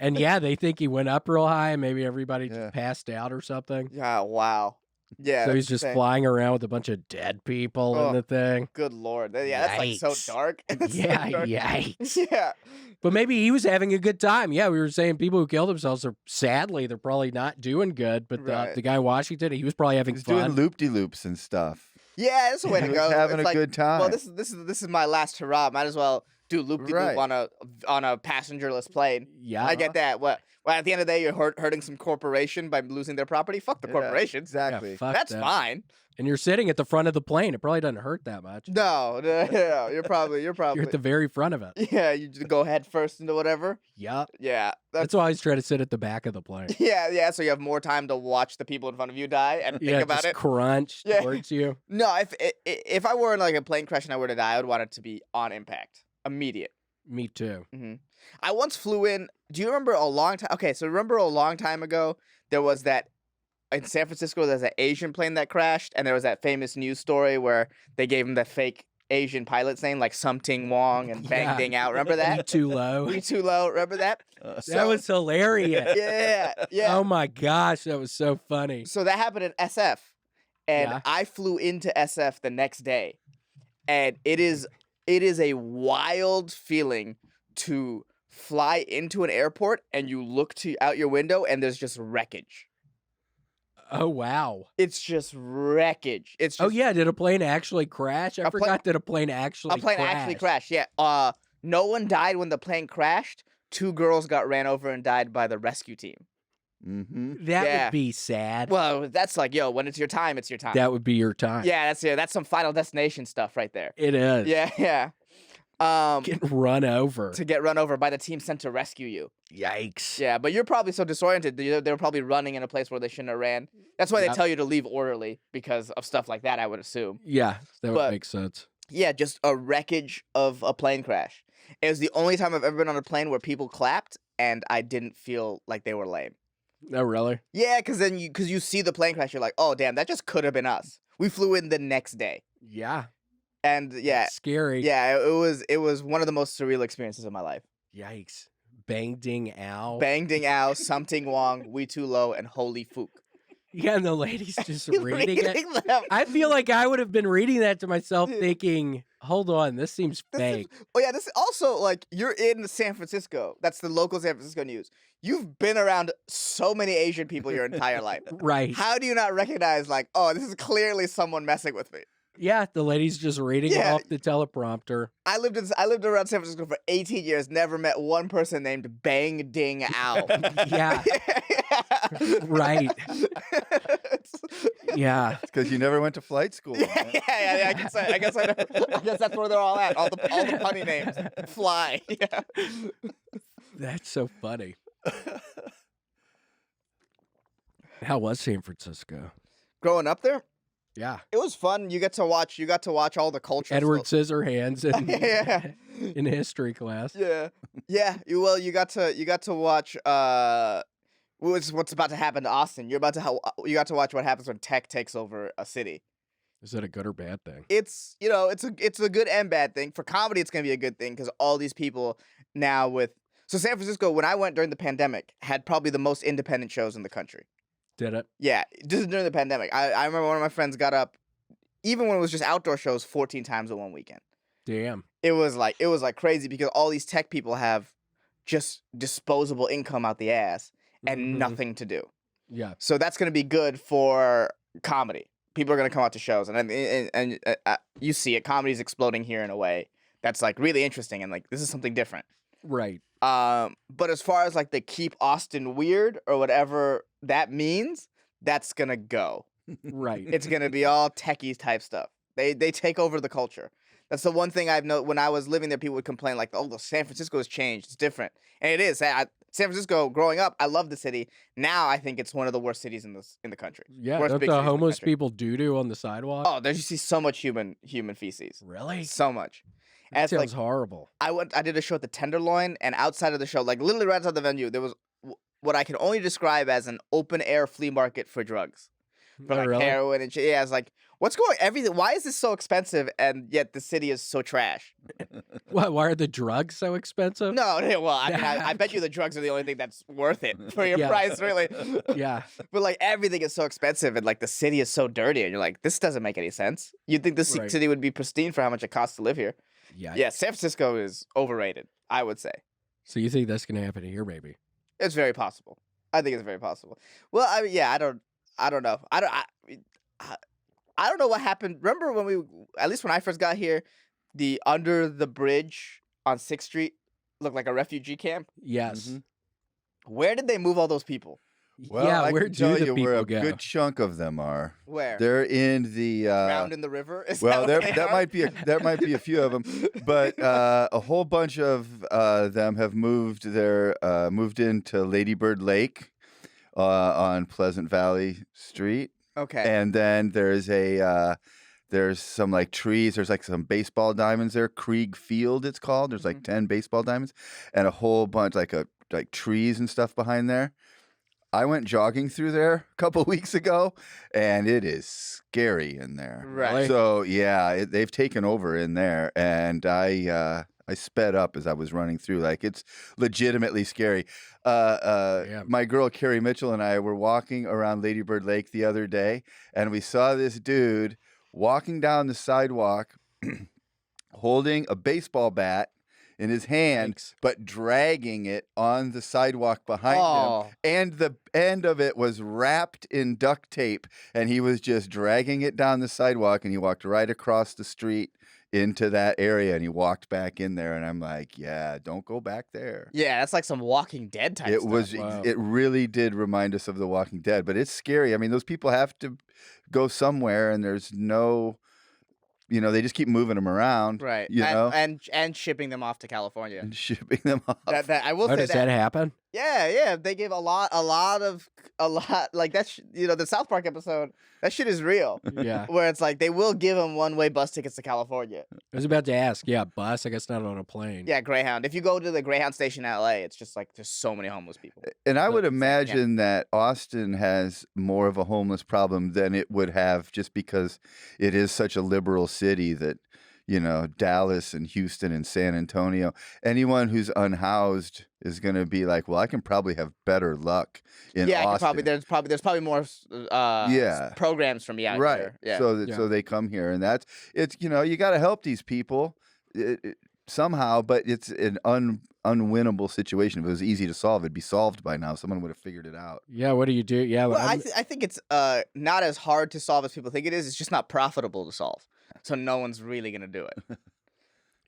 And yeah, they think he went up real high and maybe everybody Yeah. just passed out or something. Yeah. Wow. Yeah. So he's that's just insane. flying around with a bunch of dead people Oh. in the thing. Good lord. Yeah. That's like so Yikes. dark. That's so Yeah, dark. yikes. Yeah. But maybe he was having a good time. Yeah, we were saying people who kill themselves are sadly they're probably not doing good. But Right. the guy in Washington, he was probably having He's fun. doing loop-de-loops and stuff. Yeah. That's the way to He go. was having It's a like, good time. well, this is my last hurrah. Might as well do loop de loop Right. on a passengerless plane. Yeah, I get that. Well, at the end of the day, you're hurting some corporation by losing their property. Fuck the Yeah, corporations. Exactly. fuck That's them. fine. And you're sitting at the front of the plane. It probably doesn't hurt that much. No, you're probably You're at the very front of it. yeah. You just go head first into whatever. Yep. Yeah, That's why I always try to sit at the back of the plane. yeah. So you have more time to watch the people in front of you die and Yeah, think about just it. crunch Yeah. towards you. No, if I were in like a plane crash and I were to die, I would want it to be on impact, immediate. Me too. I once flew in. Do you remember a long time? Okay, so remember a long time ago there was that in San Francisco. There's an Asian plane that crashed, and there was that famous news story where they gave him the fake Asian pilot's name, like Something Wong and Bang Yeah. Ding Out. Remember Me that? too low. We too low. Remember that? That was hilarious. Yeah. Oh my gosh, that was so funny. So that happened in SF, and Yeah. I flew into SF the next day, and it is a wild feeling to fly into an airport and you look out your window and there's just wreckage. Oh, wow. It's just wreckage. It's just Oh, yeah. Did a plane actually crash? I A plane- forgot that a plane actually a plane actually crashed. Yeah. No one died when the plane crashed. 2 girls got ran over and died by the rescue team. Mm-hmm. That Yeah. would be sad. Well, that's like, yo, when it's your time, it's your time. That would be your time. Yeah, that's some Final Destination stuff right there. It is. Yeah. Getting run over. To get run over by the team sent to rescue you. Yikes. Yeah, but you're probably so disoriented. They were probably running in a place where they shouldn't have ran. That's why they Yep. tell you to leave orderly because of stuff like that, I would assume. Yeah, that would But- make sense. Yeah, just a wreckage of a plane crash. It was the only time I've ever been on a plane where people clapped and I didn't feel like they were lame. Oh, really? Yeah, because you see the plane crash, you're like, oh damn, that just could have been us. We flew in the next day, Yeah. and yeah, Scary. it was one of the most surreal experiences of my life. Yikes. Bang ding ow. Bang ding ow, something wrong, we too low, and holy fook. Yeah, and the lady's just reading it. Reading them. I feel like I would have been reading that to myself Dude. thinking, hold on, this seems This fake. Oh yeah, this is also like you're in San Francisco. That's the local San Francisco news. You've been around so many Asian people your entire life. Right. How do you not recognize like, oh, this is clearly someone messing with me? Yeah, the lady's just reading it Yeah. off the teleprompter. I lived around San Francisco for 18 years, never met one person named Bang Ding Ow. Yeah. Right. Yeah. Because you never went to flight school. Yeah, man. I guess that's where they're all at. All the punny names. Fly. Yeah. That's so funny. How was San Francisco? Growing up there, Yeah. it was fun. You got to watch all the culture. Edward Scissorhands in, Yeah. in history class. Yeah. You got to watch what's about to happen to Austin. You got to watch what happens when tech takes over a city. Is that a good or bad thing? It's a good and bad thing. For comedy, it's gonna be a good thing because all these people now so San Francisco, when I went during the pandemic, had probably the most independent shows in the country. Did it? Yeah, just during the pandemic. I remember one of my friends got up, even when it was just outdoor shows, 14 times in one weekend. Damn. It was like crazy because all these tech people have just disposable income out the ass and Mhm. nothing to do. Yeah. So that's gonna be good for comedy. People are gonna come out to shows, and you see it. Comedy's exploding here in a way that's like really interesting, and like this is something different. Right. But as far as like the keep Austin weird or whatever that means, that's gonna go. Right. It's gonna be all techies type stuff. They take over the culture. That's the one thing I've known. When I was living there, people would complain like, "Oh, the San Francisco has changed. It's different," and it is. San Francisco, growing up, I love the city. Now I think it's one of the worst cities in the country. Yeah. Worst Don't big the cities in the homeless country. people doo-doo on the sidewalk? Oh, there you see so much human feces. Really? So much. And That it's like sounds horrible. I did a show at the Tenderloin, and outside of the show, like literally right outside the venue, there was what I can only describe as an open air flea market for drugs. For Oh, like really? heroin and shit. Yeah, it's like, what's going everything? Why is this so expensive and yet the city is so trash? Why are the drugs so expensive? No, well, I mean, I bet you the drugs are the only thing that's worth it for your Yeah. price, really. Yeah. But like everything is so expensive and like the city is so dirty, and you're like, this doesn't make any sense. You'd think this Right. city would be pristine for how much it costs to live here. Yeah. Yeah, San Francisco is overrated, I would say. So you think that's going to happen here, maybe? It's very possible. I think it's very possible. Well, I mean, yeah, I don't know. I don't know what happened. Remember when at least when I first got here, the under the bridge on 6th Street looked like a refugee camp? Yes. Mhm. Where did they move all those people? Well, yeah. I Where can do tell the you people where a go? good chunk of them are. Where? They're in the Drowned in the river? Is well, that where there they are? might be a few of them, but a whole bunch of them have moved into Lady Bird Lake on Pleasant Valley Street, Okay. and then there's some like trees. There's like some baseball diamonds there. Krieg Field, it's called. There's like 10 baseball diamonds and a whole bunch like trees and stuff behind there. I went jogging through there a couple weeks ago, and it is scary in there. Right. So yeah, they've taken over in there, and I sped up as I was running through. Like it's legitimately scary. Yeah. My girl Carrie Mitchell and I were walking around Lady Bird Lake the other day, and we saw this dude walking down the sidewalk, holding a baseball bat in his hand, Yikes. but dragging it on the sidewalk behind him. And the end of it was wrapped in duct tape, and he was just dragging it down the sidewalk, and he walked right across the street into that area, and he walked back in there, and I'm like, yeah, don't go back there. Yeah, that's like some Walking Dead type It stuff. was. Wow. It really did remind us of The Walking Dead, but it's scary. I mean, those people have to go somewhere, and there's no, they just keep moving them around, Right. You know, and shipping them off to California. and shipping them off. That I will Oh, say does that happen? Yeah, they give a lot like that's the South Park episode. That shit is real. Yeah. Where it's like they will give them one-way bus tickets to California. I was about to ask. Yeah, bus. I guess not on a plane. Yeah, Greyhound. If you go to the Greyhound station in LA, it's just like there's so many homeless people. And I would It's like, imagine that Austin has more of a homeless problem than it would have, just because it is such a liberal city that, Dallas and Houston and San Antonio, anyone who's unhoused is going to be like, well, I can probably have better luck in Yeah, Austin. there's probably more programs from out Right. here. Yeah. So they come here, and it's you got to help these people somehow, but it's an unwinnable situation. If it was easy to solve, it'd be solved by now. Someone would have figured it out. Yeah. What do you do? Yeah. Well, I'm- I think it's not as hard to solve as people think it is. It's just not profitable to solve. So no one's really gonna do it.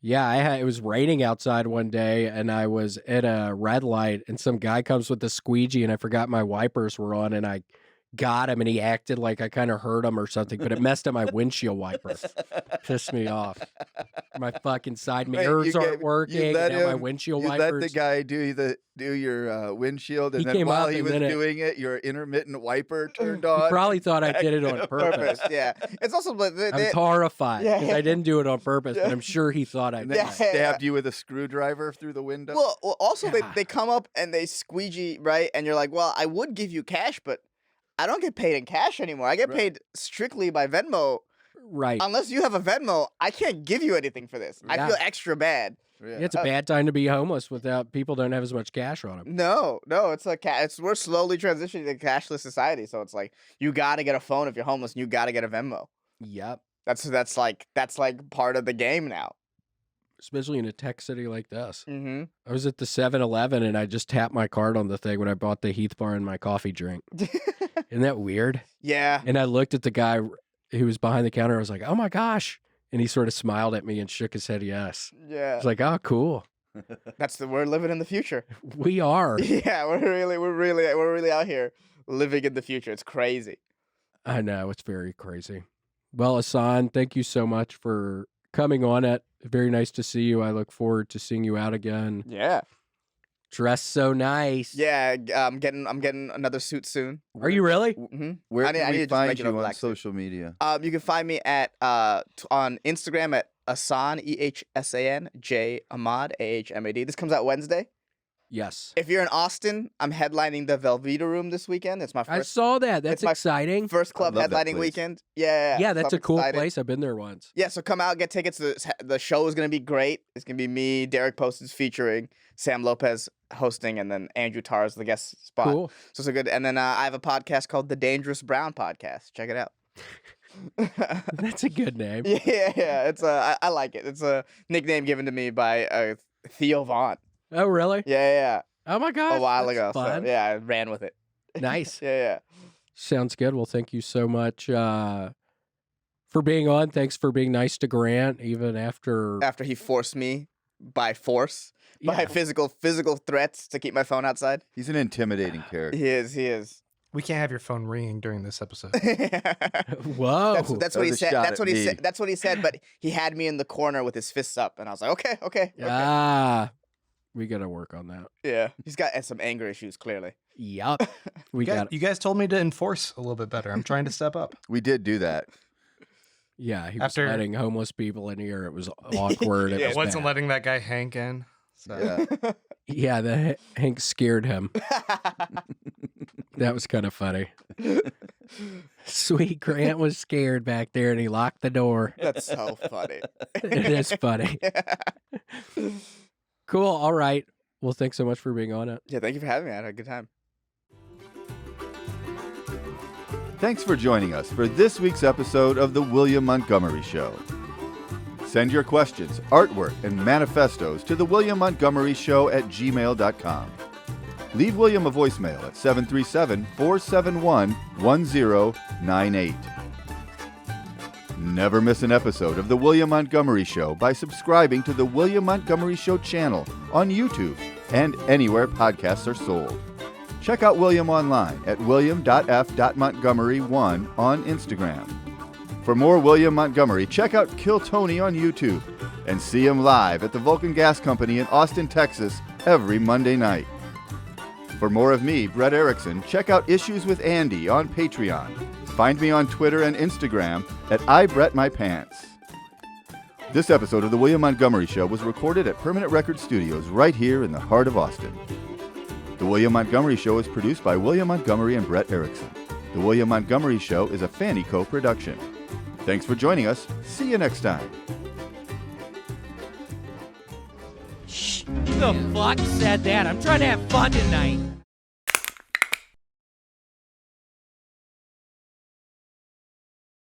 Yeah, it was raining outside one day, and I was at a red light, and some guy comes with a squeegee, and I forgot my wipers were on, and I got him, and he acted like I kind of hurt him or something, but it messed up my windshield wiper. Pissed me off. My fucking side Wait, mirrors you aren't working, and let now my him- windshield You let wipers. the guy do your windshield, and He then came while up he and was then doing it, your intermittent wiper turned He on. probably thought I did it on purpose. Yeah. It's also but I was horrified Yeah. because I didn't do it on purpose, but Yeah. I'm sure he thought I And did. then Yeah. he stabbed you with a screwdriver through the window. well, also Yeah. they come up and they squeegee, right? And you're like, well, I would give you cash, but I don't get paid in cash anymore. I get Right. paid strictly by Venmo. Right. Unless you have a Venmo, I can't give you anything for this. I Yeah. feel extra bad. Yeah. It's a bad time to be homeless without people don't have as much cash on them. No, it's we're slowly transitioning to a cashless society. So it's like you gotta get a phone if you're homeless, and you gotta get a Venmo. Yep. That's like part of the game now. Especially in a tech city like this. Mm-hmm. I was at the 7-Eleven and I just tapped my card on the thing when I bought the Heath Bar and my coffee drink. Isn't that weird? Yeah. And I looked at the guy who was behind the counter. I was like, oh my gosh. And he sort of smiled at me and shook his head yes. I Yeah. was like, oh, cool. We're living in the future. We are. Yeah, we're really out here living in the future. It's crazy. I know. It's very crazy. Well, Ehsan, thank you so much for coming on it. Very nice to see you. I look forward to seeing you out again. Yeah. Dressed so nice. Yeah. I'm getting another suit soon. Are you really? Mm-hmm. Where I need- can I need we to just find make it a you on black suit. social media? You can find me at on Instagram at Ehsan Ehsan J Ahmad AHMAD. This comes out Wednesday. Yes. If you're in Austin, I'm headlining the Velveeta Room this weekend. It's my I first saw that. That's my exciting. first club love that headlining place. weekend. Yeah. Yeah, so that's I'm a cool excited. place. I've been there once. Yeah, so come out, get tickets. The show is gonna be great. It's gonna be me, Derek Post is featuring, Sam Lopez hosting, and then Andrew Tarr is the guest spot. Cool. So it's a good. And then I have a podcast called The Dangerous Brown Podcast. Check it out. That's a good name. Yeah. It's I like it. It's a nickname given to me by Theo Vaughn. Oh, really? Yeah. Oh my gosh. A while that's ago. Fun. So yeah, I ran with it. Nice. Yeah. Sounds good. Well, thank you so much for being on. Thanks for being nice to Grant, even after. After he forced me by force, by Yeah. physical threats to keep my phone outside. He's an intimidating character. He is. We can't have your phone ringing during this episode. Whoa. That's That what he was a said. shot That's at what he me. said. That's what he said. But he had me in the corner with his fists up, and I was like, okay. Ah, we got to work on that. Yeah, he's got some anger issues clearly. Yup. We got. You guys told me to enforce a little bit better. I'm trying to step up. We did do that. Yeah, he was After- letting homeless people in here. It was awkward. It Yeah. was I wasn't bad. letting that guy Hank in. So. Yeah. Yeah, the Hank scared him. That was kind of funny. Sweet Grant was scared back there, and he locked the door. That's so funny. It is funny. Cool. All right. Well, thanks so much for being on it. Yeah, thank you for having me. I had a good time. Thanks for joining us for this week's episode of The William Montgomery Show. Send your questions, artwork, and manifestos to the William Montgomery Show at gmail.com. Leave William a voicemail at 737-471-1098. Never miss an episode of The William Montgomery Show by subscribing to The William Montgomery Show channel on YouTube and anywhere podcasts are sold. Check out William online at william.f.montgomery1 on Instagram. For more William Montgomery, check out Kill Tony on YouTube and see him live at the Vulcan Gas Company in Austin, Texas every Monday night. For more of me, Brett Erickson, check out Issues with Andy on Patreon. Find me on Twitter and Instagram at IBrettMyPants. This episode of The William Montgomery Show was recorded at Permanent Record Studios right here in the heart of Austin. The William Montgomery Show is produced by William Montgomery and Brett Erickson. The William Montgomery Show is a FannieCo production. Thanks for joining us. See you next time. Who the fuck said that? I'm trying to have fun tonight.